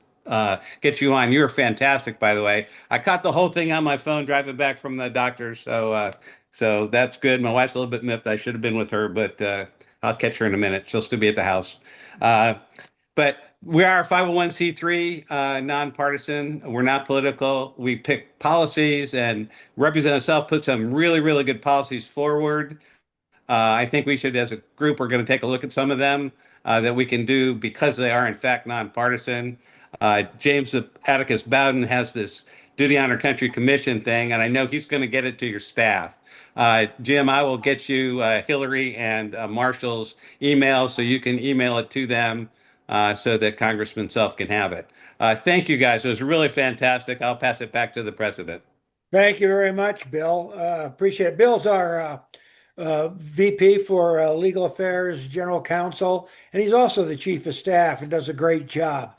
get you on. You were fantastic, by the way. I caught the whole thing on my phone driving back from the doctor. So that's good. My wife's a little bit miffed. I should have been with her, but I'll catch her in a minute. She'll still be at the house. Uh, but we are a 501c3, nonpartisan. We're not political. We pick policies, and Representative Self put some really, really good policies forward. I think we should, as a group, we're going to take a look at some of them that we can do because they are, in fact, nonpartisan. James Atticus Bowden has this Duty Honor Country Commission thing, and I know he's going to get it to your staff. Jim, I will get you Hillary and Marshall's email so you can email it to them so that Congressman Self can have it. Thank you, guys. It was really fantastic. I'll pass it back to the president. Thank you very much, Bill. Appreciate it. Bill's our VP for Legal Affairs, General Counsel, and he's also the Chief of Staff and does a great job,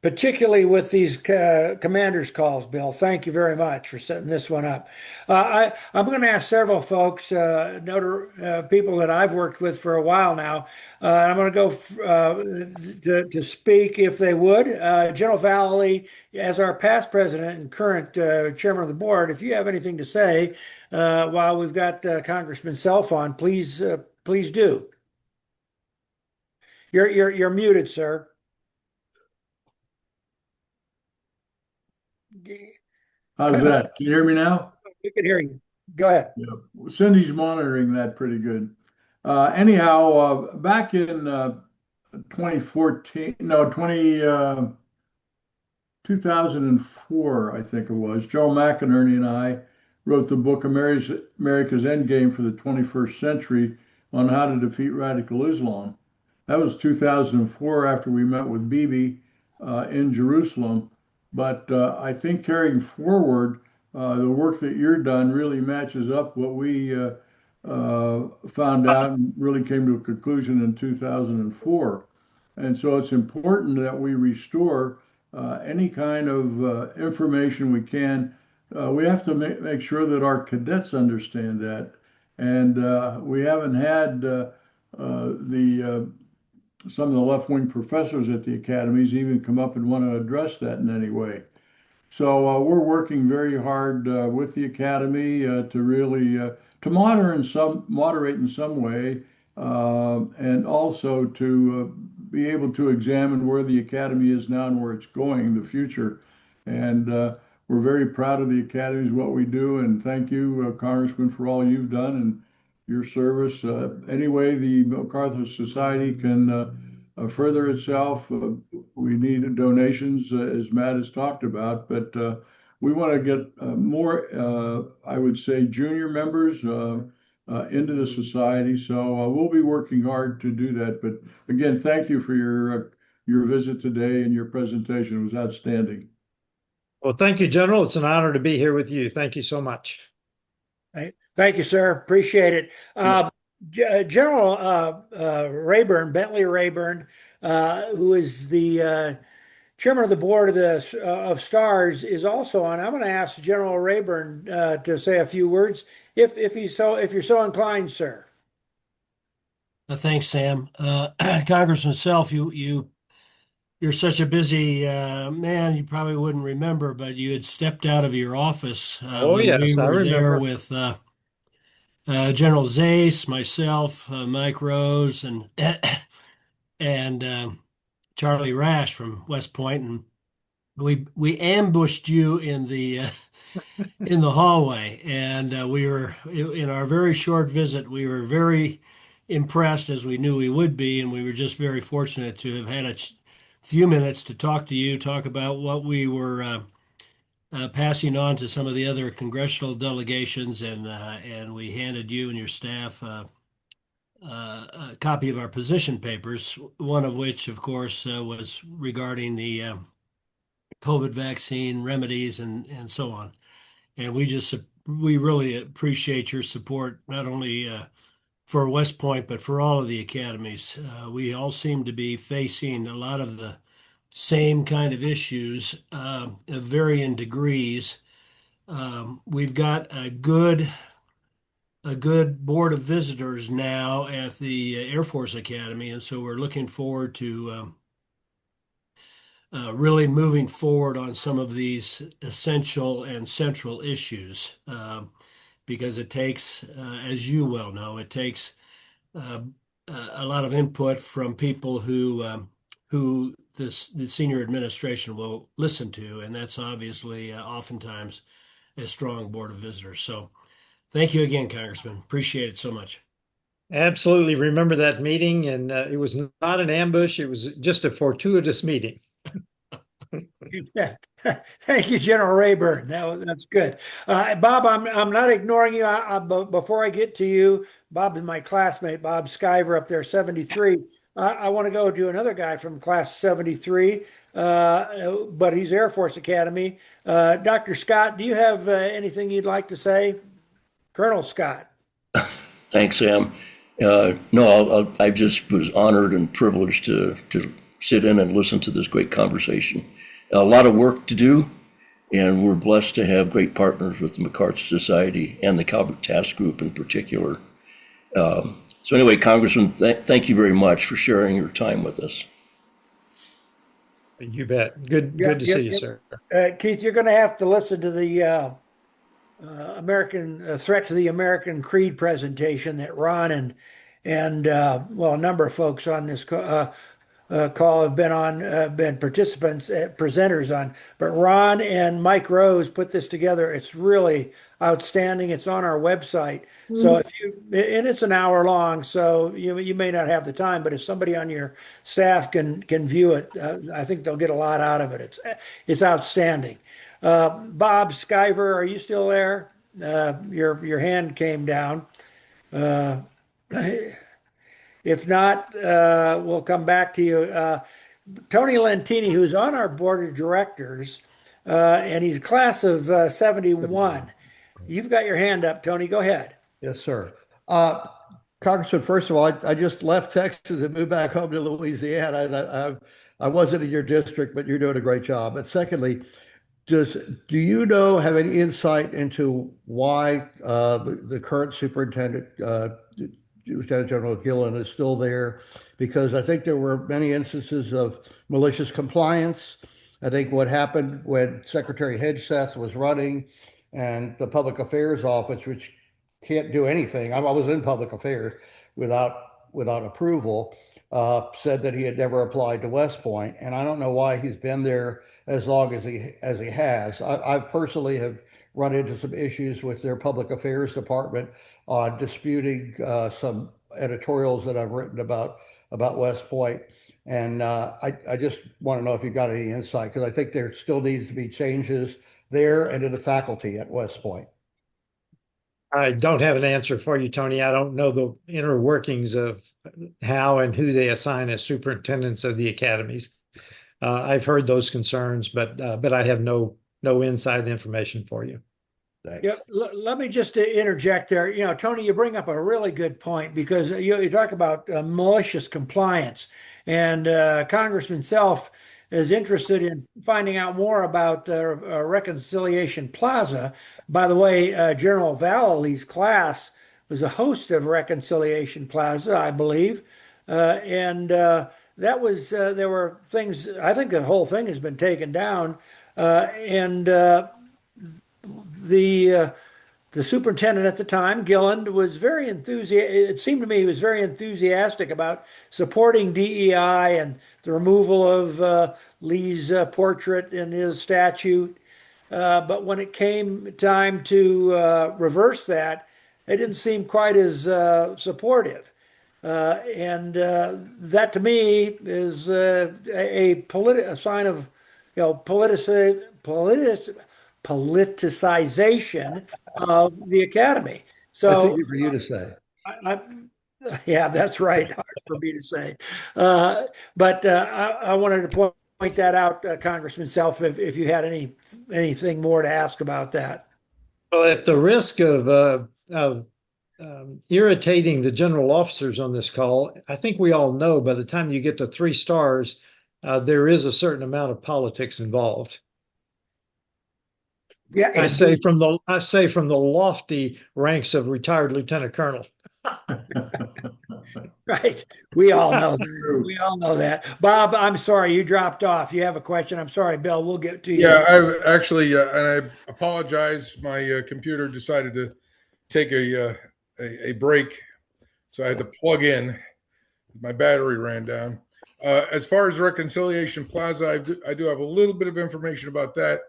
particularly with these commanders calls, Bill. Thank you very much for setting this one up. I'm going to ask several folks, people that I've worked with for a while now. I'm going to go to speak if they would. General Valley, as our past president and current chairman of the board, if you have anything to say while we've got Congressman Self on, please do. You're muted, sir. How's that? Can you hear me now? We can hear you. Go ahead. Yeah. Cindy's monitoring that pretty good. Anyhow, back in 2014, no, 2004, I think it was, Joe McInerney and I wrote the book America's Endgame for the 21st Century on how to defeat radical Islam. That was 2004 after we met with Bibi in Jerusalem. But I think carrying forward the work that you're done really matches up what we found out and really came to a conclusion in 2004. And so it's important that we restore any kind of information we can. We have to make sure that our cadets understand that. And we haven't had some of the left-wing professors at the academies even come up and want to address that in any way. So we're working very hard with the academy to really to moderate in some way, and also to be able to examine where the academy is now and where it's going in the future. And we're very proud of the academies, what we do, and thank you, Congressman, for all you've done and your service. Anyway, the MacArthur Society can further itself. We need donations, as Matt has talked about, but we want to get more, I would say, junior members into the society. So we'll be working hard to do that. But again, thank you for your visit today and your presentation. It was outstanding. Well, thank you, General. It's an honor to be here with you. Thank you so much. Thank you, sir. Appreciate it. General Rayburn, Bentley Rayburn, who is the chairman of the board of STARS, is also on. I'm going to ask General Rayburn to say a few words, if you're so inclined, sir. Thanks, Sam. Congressman Self, you're such a busy man, you probably wouldn't remember, but you had stepped out of your office when yes, we I were there remember. with General Zais, myself, Mike Rose, and and Charlie Rash from West Point, and we ambushed you in the hallway, and we were in our very short visit. We were very impressed, as we knew we would be, and we were just very fortunate to have had a few minutes to talk to you, talk about what we were passing on to some of the other congressional delegations, and we handed you and your staff a copy of our position papers, one of which, of course, was regarding the COVID vaccine remedies and so on. And we really appreciate your support, not only for West Point, but for all of the academies. We all seem to be facing a lot of the same kind of issues of varying degrees. We've got a good board of visitors now at the Air Force Academy, and so we're looking forward to really moving forward on some of these essential and central issues, because it takes, as you well know, it takes uh, a lot of input from people who the senior administration will listen to, and that's obviously oftentimes a strong board of visitors. So thank you again, Congressman. Appreciate it so much. Absolutely remember that meeting, and it was not an ambush. It was just a fortuitous meeting. Yeah. Thank you, General Rayburn. That's good. Bob, I'm not ignoring you. Before I get to you, Bob is my classmate, Bob Skyver up there, 73. I want to go to another guy from class 73, but he's Air Force Academy. Dr. Scott, do you have anything you'd like to say? Colonel Scott. Thanks, Sam. No, I just was honored and privileged to sit in and listen to this great conversation. A lot of work to do, and we're blessed to have great partners with the MacArthur Society and the Calvert Task Group in particular. So anyway, Congressman, thank you very much for sharing your time with us. You bet. Good to see you, sir. Keith, you're going to have to listen to the American threat to the American Creed presentation that Ron and well, a number of folks on this call have been participants, presenters on, but Ron and Mike Rose put this together. It's really outstanding. It's on our website. So and it's an hour long, so you may not have the time, but if somebody on your staff can view it, I think they'll get a lot out of it. It's outstanding. Bob Skyver, are you still there? Your hand came down. Uh, if not, we'll come back to you. Tony Lentini, who's on our board of directors, and he's class of 71. You've got your hand up, Tony. Go ahead. Yes, sir. Congressman, first of all, I just left Texas and moved back home to Louisiana. And I wasn't in your district, but you're doing a great job. And secondly, do you have any insight into why the current superintendent, Lieutenant General Gillen, is still there? Because I think there were many instances of malicious compliance. I think what happened when Secretary Hedgeseth was running and the Public Affairs Office, which can't do anything. I was in public affairs without approval, said that he had never applied to West Point, and I don't know why he's been there as long as he has. I personally have run into some issues with their public affairs department on disputing some editorials that I've written about West Point, and I just want to know if you got any insight, because I think there still needs to be changes there and in the faculty at West Point. I don't have an answer for you, Tony. I don't know the inner workings of how and who they assign as superintendents of the academies. I've heard those concerns, but I have no inside information for you. Thanks. Yeah, let me just interject there. Tony, you bring up a really good point, because you talk about malicious compliance, and Congressman Self is interested in finding out more about Reconciliation Plaza. By the way, General Vallely's class was a host of Reconciliation Plaza, I believe, and that was there were things. I think the whole thing has been taken down, and the superintendent at the time, Gilland, was very enthusiastic. It seemed to me he was very enthusiastic about supporting DEI and the removal of Lee's portrait in his statue. But when it came time to reverse that, it didn't seem quite as supportive. And that to me is a sign of politicization of the academy. So that's easy for you to say. Yeah, that's right. Hard for me to say. But I wanted to point that out, Congressman Self, if you had anything more to ask about that. Well, at the risk of irritating the general officers on this call, I think we all know by the time you get to 3 stars, there is a certain amount of politics involved. Yeah, I say from the lofty ranks of retired lieutenant colonel. Right. We all know. We all know that. Bob, I'm sorry you dropped off. You have a question? I'm sorry, Bill. We'll get to you. Yeah, I actually, and I apologize. My computer decided to take a break, so I had to plug in. My battery ran down. As far as Reconciliation Plaza, I do have a little bit of information about that.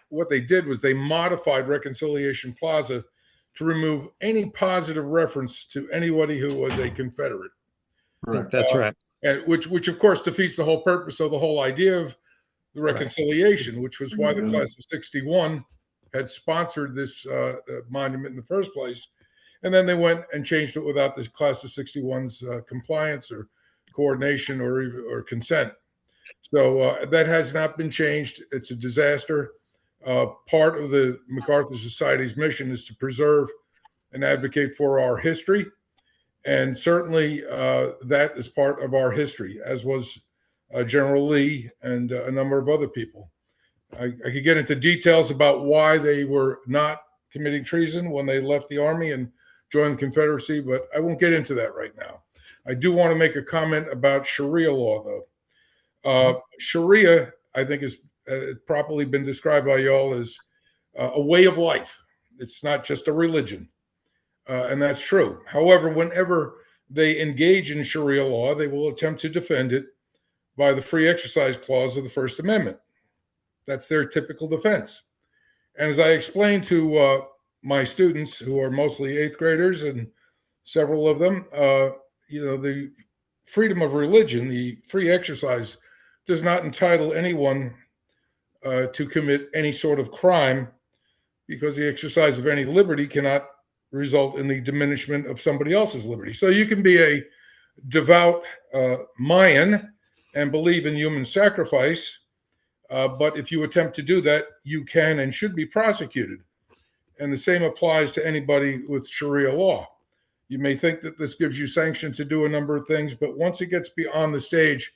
What they did was they modified Reconciliation Plaza to remove any positive reference to anybody who was a Confederate. Right. That's right. And which of course defeats the whole purpose of the whole idea of the reconciliation, which was why the class of 61 had sponsored this monument in the first place. And then they went and changed it without the class of 61's compliance or coordination or consent. So that has not been changed. It's a disaster. Part of the MacArthur Society's mission is to preserve and advocate for our history. And certainly that is part of our history, as was General Lee and a number of other people. I could get into details about why they were not committing treason when they left the Army and joined the Confederacy, but I won't get into that right now. I do want to make a comment about Sharia law, though. Sharia, I think, is properly been described by y'all as a way of life. It's not just a religion. And that's true. However, whenever they engage in Sharia law, they will attempt to defend it by the free exercise clause of the First Amendment. That's their typical defense. And as I explained to my students, who are mostly 8th graders and several of them, the freedom of religion, the free exercise, does not entitle anyone to commit any sort of crime, because the exercise of any liberty cannot result in the diminishment of somebody else's liberty. So you can be a devout Mayan and believe in human sacrifice, but if you attempt to do that, you can and should be prosecuted. And the same applies to anybody with Sharia law. You may think that this gives you sanction to do a number of things, but once it gets beyond the stage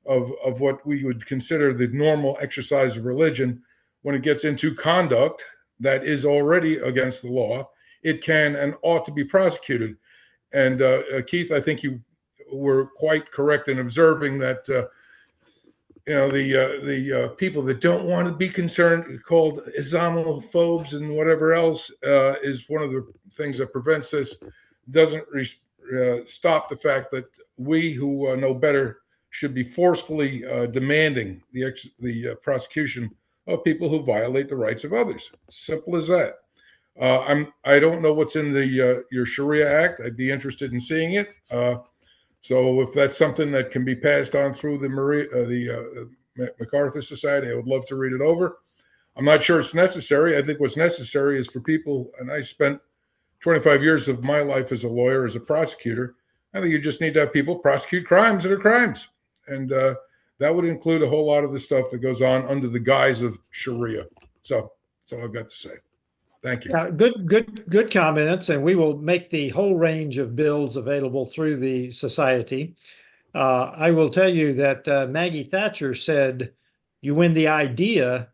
of what we would consider the normal exercise of religion, when it gets into conduct that is already against the law, it can and ought to be prosecuted. And Keith, I think you were quite correct in observing that the people that don't want to be concerned, called Islamophobes and whatever else, is one of the things that prevents this. Doesn't stop the fact that we who know better should be forcefully demanding the prosecution of people who violate the rights of others. Simple as that. I don't know what's in the your Sharia Act. I'd be interested in seeing it. So if that's something that can be passed on through the MacArthur Society, I would love to read it over. I'm not sure it's necessary. I think what's necessary is for people, and I spent 25 years of my life as a lawyer, as a prosecutor. I think you just need to have people prosecute crimes that are crimes. And that would include a whole lot of the stuff that goes on under the guise of Sharia. So that's all I've got to say. Thank you. Good comments, and we will make the whole range of bills available through the society. I will tell you that Maggie Thatcher said, "You win the idea,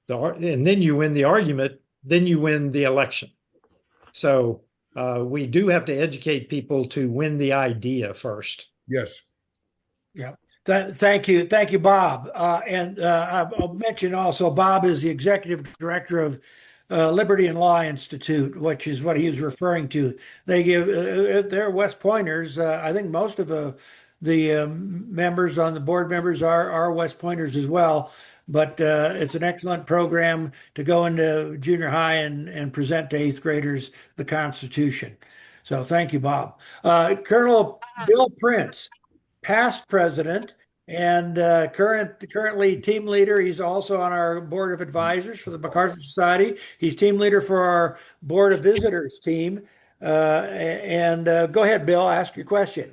and then you win the argument, then you win the election." So we do have to educate people to win the idea first. Yes. Yeah. Thank you, Bob. And I'll mention also, Bob is the executive director of Liberty and Law Institute, which is what he was referring to. They give they're West Pointers. I think most of the members on the board members are West Pointers as well. But it's an excellent program to go into junior high and present to eighth graders the Constitution. So thank you, Bob. Colonel Bill Prince, past president and currently team leader. He's also on our board of advisors for the MacArthur Society. He's team leader for our board of visitors team. Go ahead, Bill, ask your question.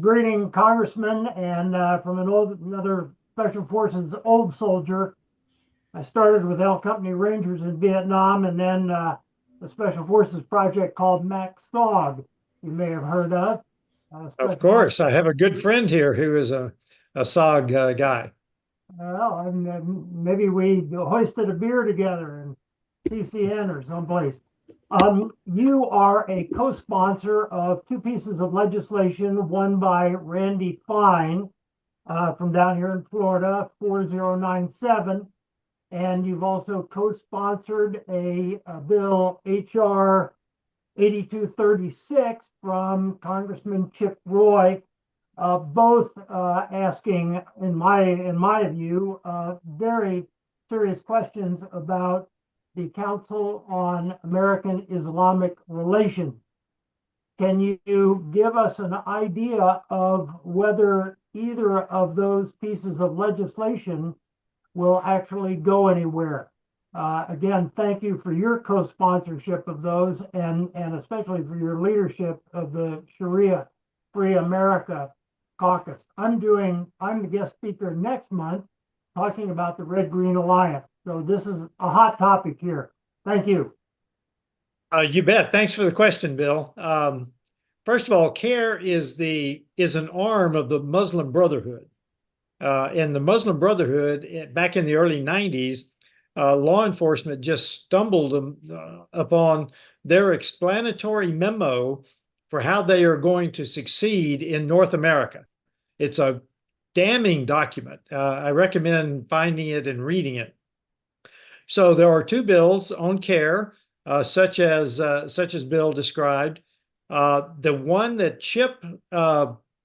Greeting, Congressman, and from another Special Forces old soldier. I started with L Company Rangers in Vietnam, and then a Special Forces project called MacSog, you may have heard of. Of course, I have a good friend here who is a SOG guy. Well, maybe we hoisted a beer together in TCN or someplace. You are a co-sponsor of two pieces of legislation, one by Randy Fine from down here in Florida, 4097, and you've also co-sponsored a bill, HR 8236 from Congressman Chip Roy, both asking, in my view, very serious questions about the Council on American Islamic Relations. Can you give us an idea of whether either of those pieces of legislation will actually go anywhere? Again, thank you for your co-sponsorship of those, and especially for your leadership of the Sharia Free America Caucus. I'm the guest speaker next month talking about the Red Green Alliance. So this is a hot topic here. Thank you. You bet. Thanks for the question, Bill. First of all, CARE is an arm of the Muslim Brotherhood. And the Muslim Brotherhood, back in the early 90s, law enforcement just stumbled upon their explanatory memo for how they are going to succeed in North America. It's a damning document. I recommend finding it and reading it. So there are two bills on CARE, such as Bill described. The one that Chip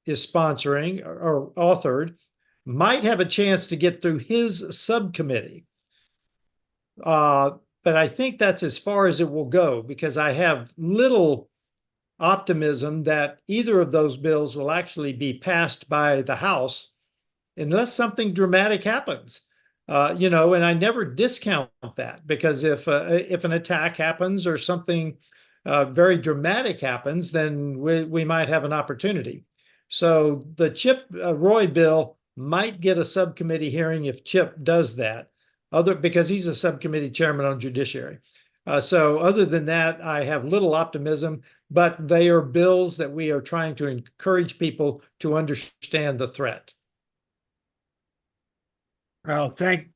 is sponsoring or authored might have a chance to get through his subcommittee. But I think that's as far as it will go, because I have little optimism that either of those bills will actually be passed by the House unless something dramatic happens. And I never discount that, because if an attack happens or something very dramatic happens, then we might have an opportunity. So the Chip Roy bill might get a subcommittee hearing if Chip does that, because he's a subcommittee chairman on judiciary. So other than that, I have little optimism, but they are bills that we are trying to encourage people to understand the threat. Well, thank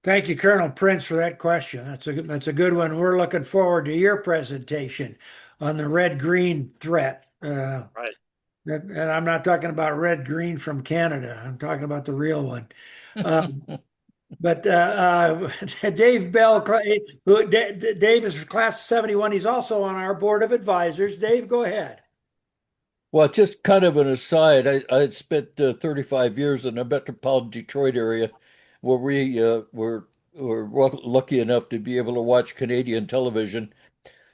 you, Colonel Prince, for that question. That's a good one. We're looking forward to your presentation on the red-green threat. Right. And I'm not talking about red-green from Canada. I'm talking about the real one. But Dave Bell, Dave is class 71. He's also on our board of advisors. Dave, go ahead. Well, just kind of an aside, I had spent 35 years in the metropolitan Detroit area where we were lucky enough to be able to watch Canadian television.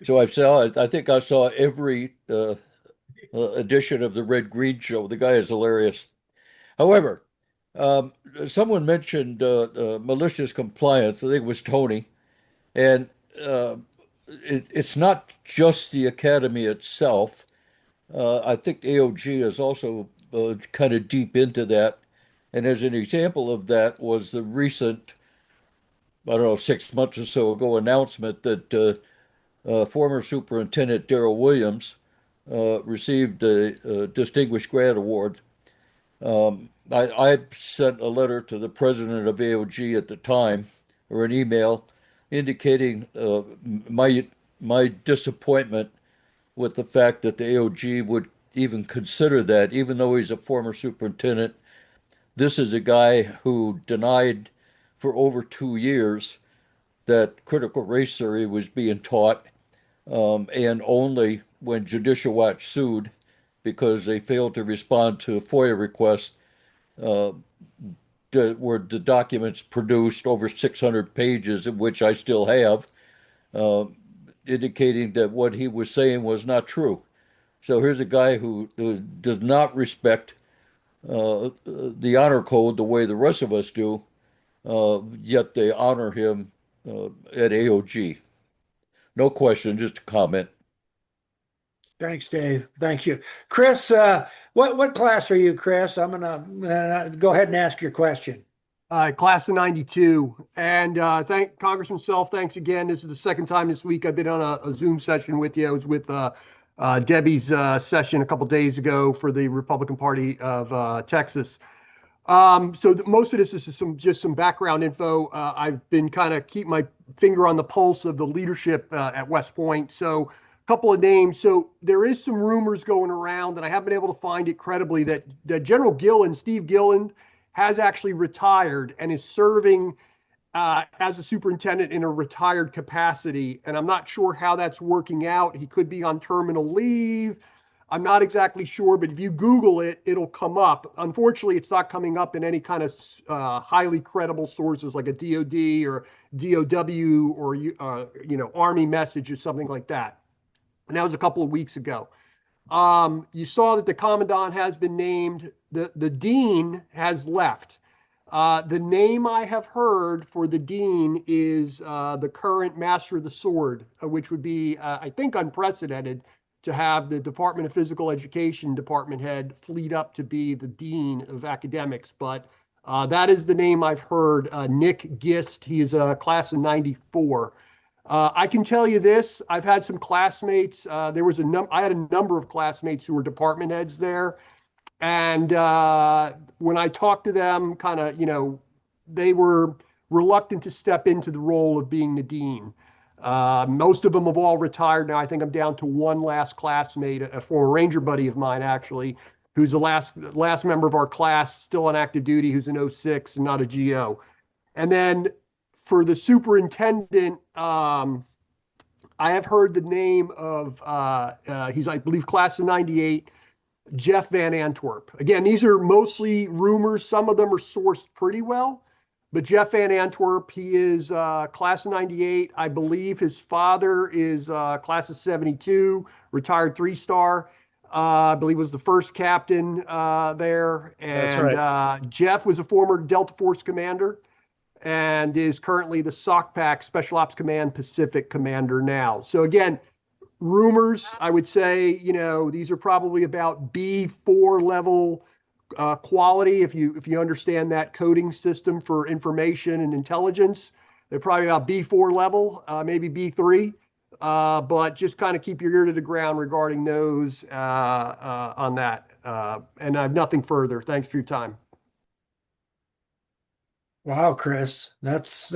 So I think I saw every edition of the Red Green Show. The guy is hilarious. However, someone mentioned malicious compliance. I think it was Tony. And it's not just the academy itself. I think AOG is also kind of deep into that. And as an example of that was the recent, I don't know, 6 months or so ago announcement that former Superintendent Darrell Williams received a Distinguished Grant Award. I sent a letter to the president of AOG at the time, or an email, indicating my disappointment with the fact that the AOG would even consider that, even though he's a former superintendent. This is a guy who denied for over 2 years that critical race theory was being taught, and only when Judicial Watch sued because they failed to respond to a FOIA request were the documents produced, over 600 pages, of which I still have, indicating that what he was saying was not true. So here's a guy who does not respect the honor code the way the rest of us do, yet they honor him at AOG. No question, just a comment. Thanks, Dave. Thank you. Chris, what class are you, Chris? I'm going to go ahead and ask your question. Class of 92. And thank Congressman Self, thanks again. This is the second time this week I've been on a Zoom session with you. I was with Debbie's session a couple days ago for the Republican Party of Texas. So most of this is just some background info. I've been kind of keep my finger on the pulse of the leadership at West Point. So a couple of names. So there is some rumors going around, and I haven't been able to find it credibly, that General Gilland, Steve Gilland, has actually retired and is serving as a superintendent in a retired capacity. And I'm not sure how that's working out. He could be on terminal leave. I'm not exactly sure, but if you Google it, it'll come up. Unfortunately, it's not coming up in any kind of highly credible sources like a DOD or DOW or Army message or something like that. And that was a couple of weeks ago. You saw that the commandant has been named. The dean has left. The name I have heard for the dean is the current master of the sword, which would be, I think, unprecedented to have the Department of Physical Education department head fleet up to be the dean of academics. But that is the name I've heard. Nick Gist. He is a class of 94. I can tell you this: I've had some classmates. I had a number of classmates who were department heads there, and when I talked to them, they were reluctant to step into the role of being the dean. Most of them have all retired now. I think I'm down to one last classmate, a former Ranger buddy of mine, actually, who's the last member of our class, still on active duty, who's an 06 and not a GO. And then for the superintendent, I have heard the name of, he's, I believe, class of 98, Jeff Van Antwerp. Again, these are mostly rumors. Some of them are sourced pretty well. But Jeff Van Antwerp, he is class of 98. I believe his father is class of 72, retired 3-star. I believe was the first captain there. And that's right. Jeff was a former Delta Force commander. and is currently the SOCPAC Special Ops Command Pacific Commander now. So again, rumors, I would say, these are probably about B4 level quality. If you understand that coding system for information and intelligence, they're probably about B4 level, maybe B3. But just kind of keep your ear to the ground regarding those on that. And I have nothing further. Thanks for your time. Wow, Chris, that's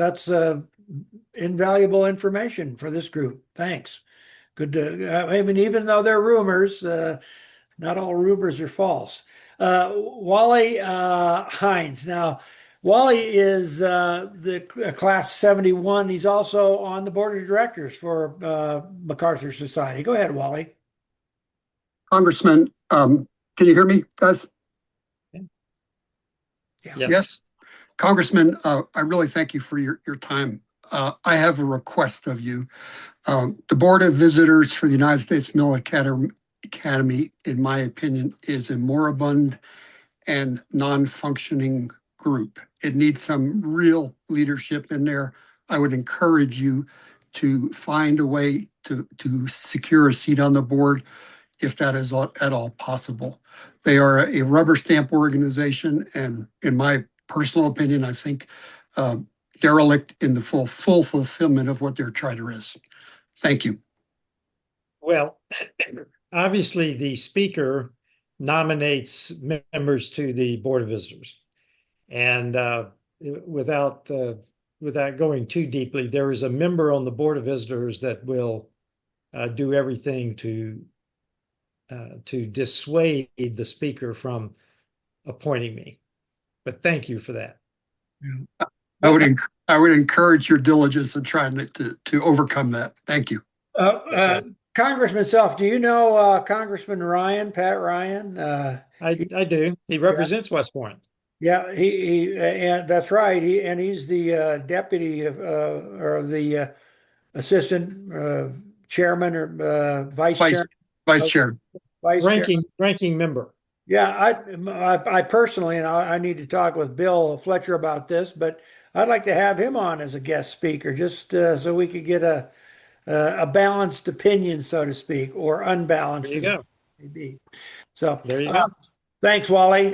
invaluable information for this group. Thanks. Good to, I mean, even though they're rumors, not all rumors are false. Wally Hines. Now, Wally is the class 71. He's also on the board of directors for MacArthur Society. Go ahead, Wally. Congressman, can you hear me, guys? Yeah. Yes. Congressman, I really thank you for your time. I have a request of you. The Board of Visitors for the United States Military Academy, in my opinion, is a moribund and non-functioning group. It needs some real leadership in there. I would encourage you to find a way to secure a seat on the board if that is at all possible. They are a rubber stamp organization, and in my personal opinion, I think derelict in the full fulfillment of what their charter is. Thank you. Well, obviously the speaker nominates members to the Board of Visitors. And without going too deeply, there is a member on the Board of Visitors that will do everything to dissuade the speaker from appointing me. But thank you for that. I would encourage your diligence in trying to overcome that. Thank you. Congressman Self, do you know Congressman Ryan, Pat Ryan? I do. He represents West Point. Yeah, and that's right. He's the deputy or the assistant chairman or vice chairman. Vice chair. Ranking member. Yeah, I personally, and I need to talk with Bill Fletcher about this, but I'd like to have him on as a guest speaker, just so we could get a balanced opinion, so to speak, or unbalanced. There you go. Maybe. So there you go. Thanks, Wally.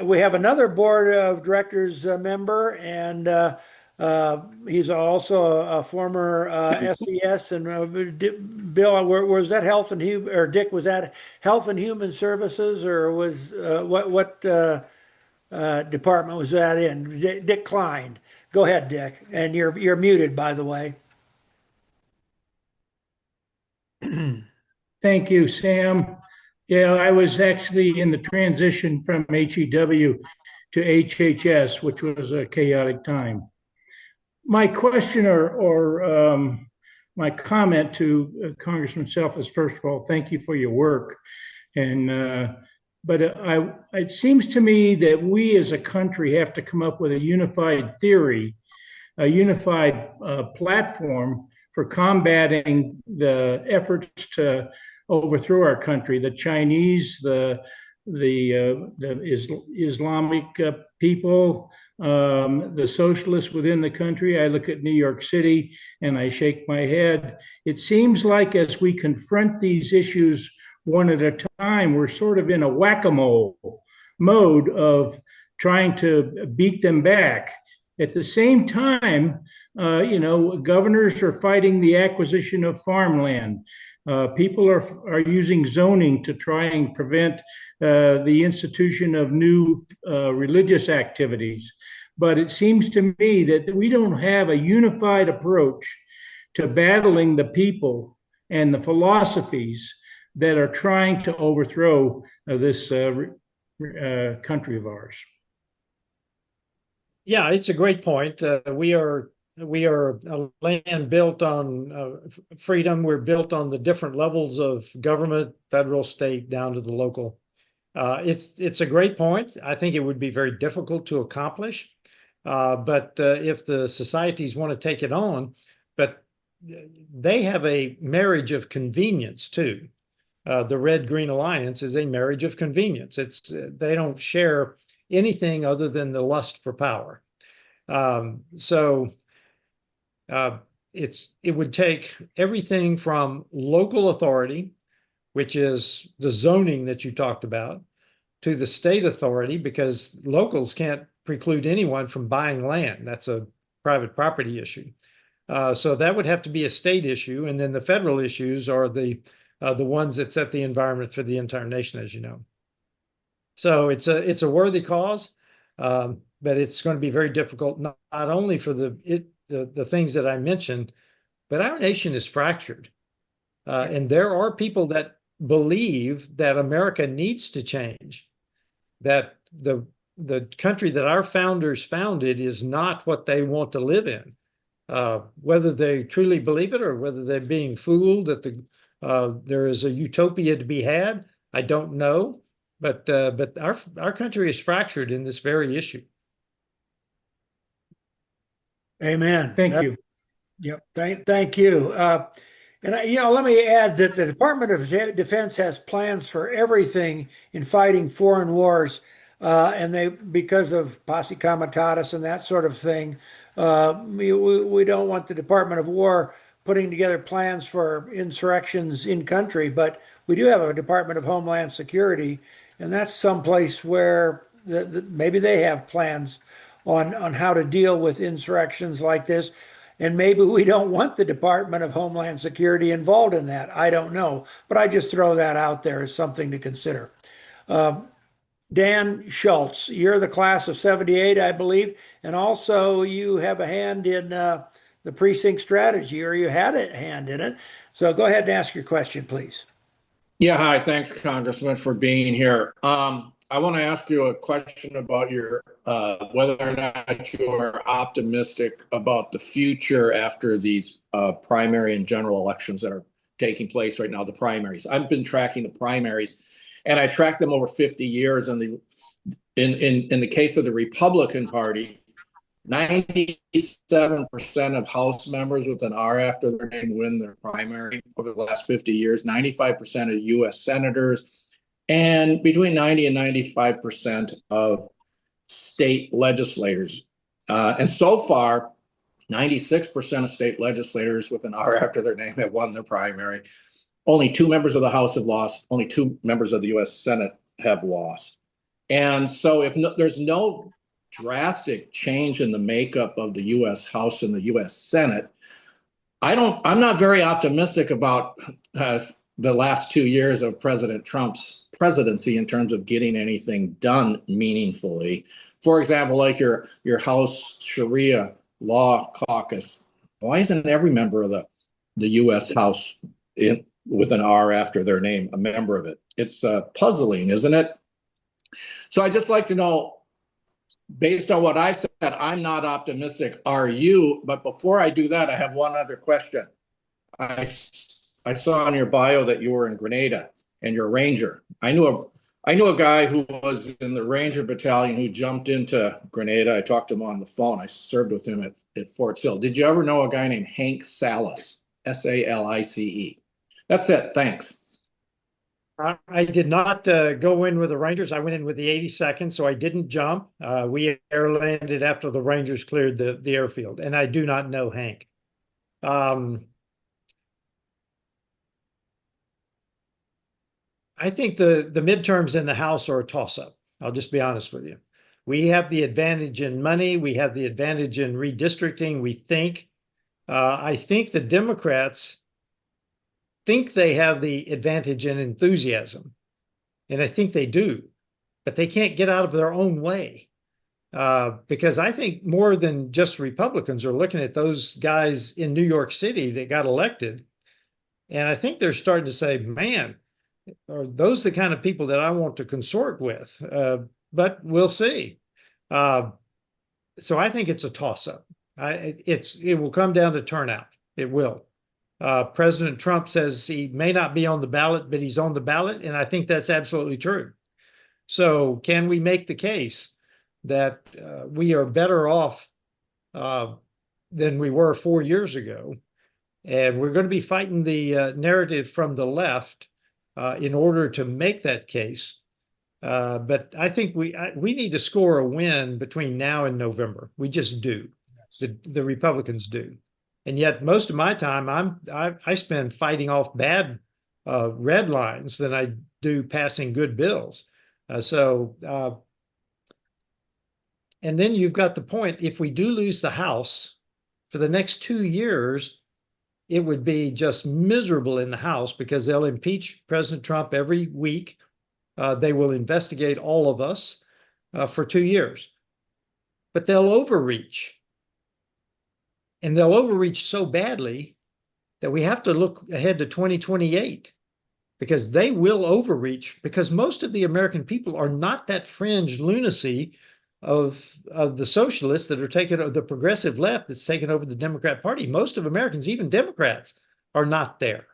We have another board of directors member, and he's also a former SES. And Bill, was that Health and Human, or Dick, was that Health and Human Services, or was what department was that in? Dick Klein. Go ahead, Dick, and you're muted, by the way. Thank you, Sam. Yeah, I was actually in the transition from HEW to HHS, which was a chaotic time. My question or my comment to Congressman Self is, first of all, thank you for your work. And but it seems to me that we as a country have to come up with a unified theory, a unified platform for combating the efforts to overthrow our country. The Chinese, the Islamic people, the socialists within the country. I look at New York City and I shake my head. It seems like as we confront these issues one at a time, we're sort of in a whack-a-mole mode of trying to beat them back. At the same time, governors are fighting the acquisition of farmland. People are using zoning to try and prevent the institution of new religious activities. But it seems to me that we don't have a unified approach to battling the people and the philosophies that are trying to overthrow this country of ours. Yeah, it's a great point. We are a land built on freedom. We're built on the different levels of government, federal, state, down to the local. It's a great point. I think it would be very difficult to accomplish, but if the societies want to take it on, but they have a marriage of convenience too. The Red-Green Alliance is a marriage of convenience. They don't share anything other than the lust for power. So it would take everything from local authority, which is the zoning that you talked about, to the state authority, because locals can't preclude anyone from buying land. That's a private property issue. So that would have to be a state issue, and then the federal issues are the ones that set the environment for the entire nation, as you know. So it's a worthy cause, but it's going to be very difficult, not only for the things that I mentioned, but our nation is fractured, and there are people that believe that America needs to change, that the country that our founders founded is not what they want to live in. Whether they truly believe it or whether they're being fooled that there is a utopia to be had, I don't know. But our country is fractured in this very issue. Amen. Thank you. Yep. Thank you. And let me add that the Department of Defense has plans for everything in fighting foreign wars, and because of posse comitatus and that sort of thing, we don't want the Department of War putting together plans for insurrections in country, but we do have a Department of Homeland Security, and that's someplace where maybe they have plans on how to deal with insurrections like this. And maybe we don't want the Department of Homeland Security involved in that. I don't know. But I just throw that out there as something to consider. Dan Schultz, you're the class of 78, I believe. And also you have a hand in the precinct strategy, or you had a hand in it. So go ahead and ask your question, please. Yeah, hi. Thanks, Congressman, for being here. I want to ask you a question about your whether or not you are optimistic about the future after these primary and general elections that are taking place right now, the primaries. I've been tracking the primaries, and I tracked them over 50 years. And in the case of the Republican Party, 97% of House members with an R after their name win their primary over the last 50 years, 95% of U.S. senators, and between 90 and 95% of state legislators. And so far, 96% of state legislators with an R after their name have won their primary. Only 2 members of the House have lost. Only 2 members of the U.S. Senate have lost. And so there's no drastic change in the makeup of the U.S. House and the U.S. Senate, I'm not very optimistic about the last 2 years of President Trump's presidency in terms of getting anything done meaningfully. For example, like your House Sharia law caucus, why isn't every member of the U.S. House with an R after their name a member of it? It's puzzling, isn't it? So I'd just like to know, based on what I've said, I'm not optimistic. Are you? But before I do that, I have one other question. I saw on your bio that you were in Grenada and you're a Ranger. I knew a guy who was in the Ranger Battalion who jumped into Grenada. I talked to him on the phone. I served with him at Fort Sill. Did you ever know a guy named Hank Salas? Salice. That's it. Thanks. I did not go in with the Rangers. I went in with the 82nd, so I didn't jump. We air landed after the Rangers cleared the airfield, and I do not know Hank. I think the midterms in the House are a toss-up. I'll just be honest with you. We have the advantage in money. We have the advantage in redistricting, we think. I think the Democrats think they have the advantage in enthusiasm, and I think they do, but they can't get out of their own way, because I think more than just Republicans are looking at those guys in New York City that got elected, and I think they're starting to say, man, are those the kind of people that I want to consort with? But we'll see. So I think it's a toss-up. It will come down to turnout. It will. President Trump says he may not be on the ballot, but he's on the ballot, and I think that's absolutely true. So can we make the case that we are better off than we were 4 years ago? And we're going to be fighting the narrative from the left in order to make that case. But I think we need to score a win between now and November. We just do. The Republicans do. And yet most of my time I spend fighting off bad red lines than I do passing good bills. And then you've got the point, if we do lose the House for the next 2 years, it would be just miserable in the House because they'll impeach President Trump every week. They will investigate all of us for 2 years, but they'll overreach. And they'll overreach so badly that we have to look ahead to 2028 because they will overreach because most of the American people are not that fringe lunacy of the socialists that are taking the progressive left that's taken over the Democrat Party. Most of Americans, even Democrats, are not there.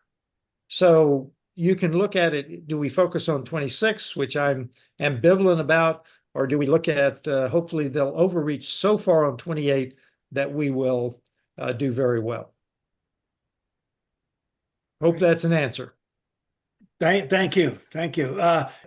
So you can look at it. Do we focus on 26, which I'm ambivalent about, or do we look at hopefully they'll overreach so far on 28 that we will do very well? Hope that's an answer. Thank you.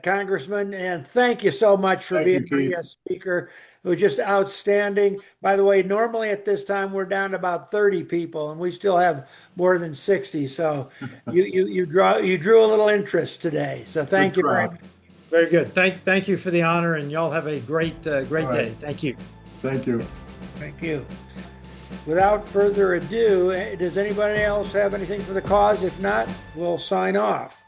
Congressman, and thank you so much for being our guest speaker. It was just outstanding. By the way, normally at this time, we're down to about 30 people, and we still have more than 60. So you drew a little interest today. So thank you very much. Very good. Thank you for the honor, and y'all have a great day. Thank you. Thank you. Thank you. Without further ado, does anybody else have anything for the cause? If not, we'll sign off.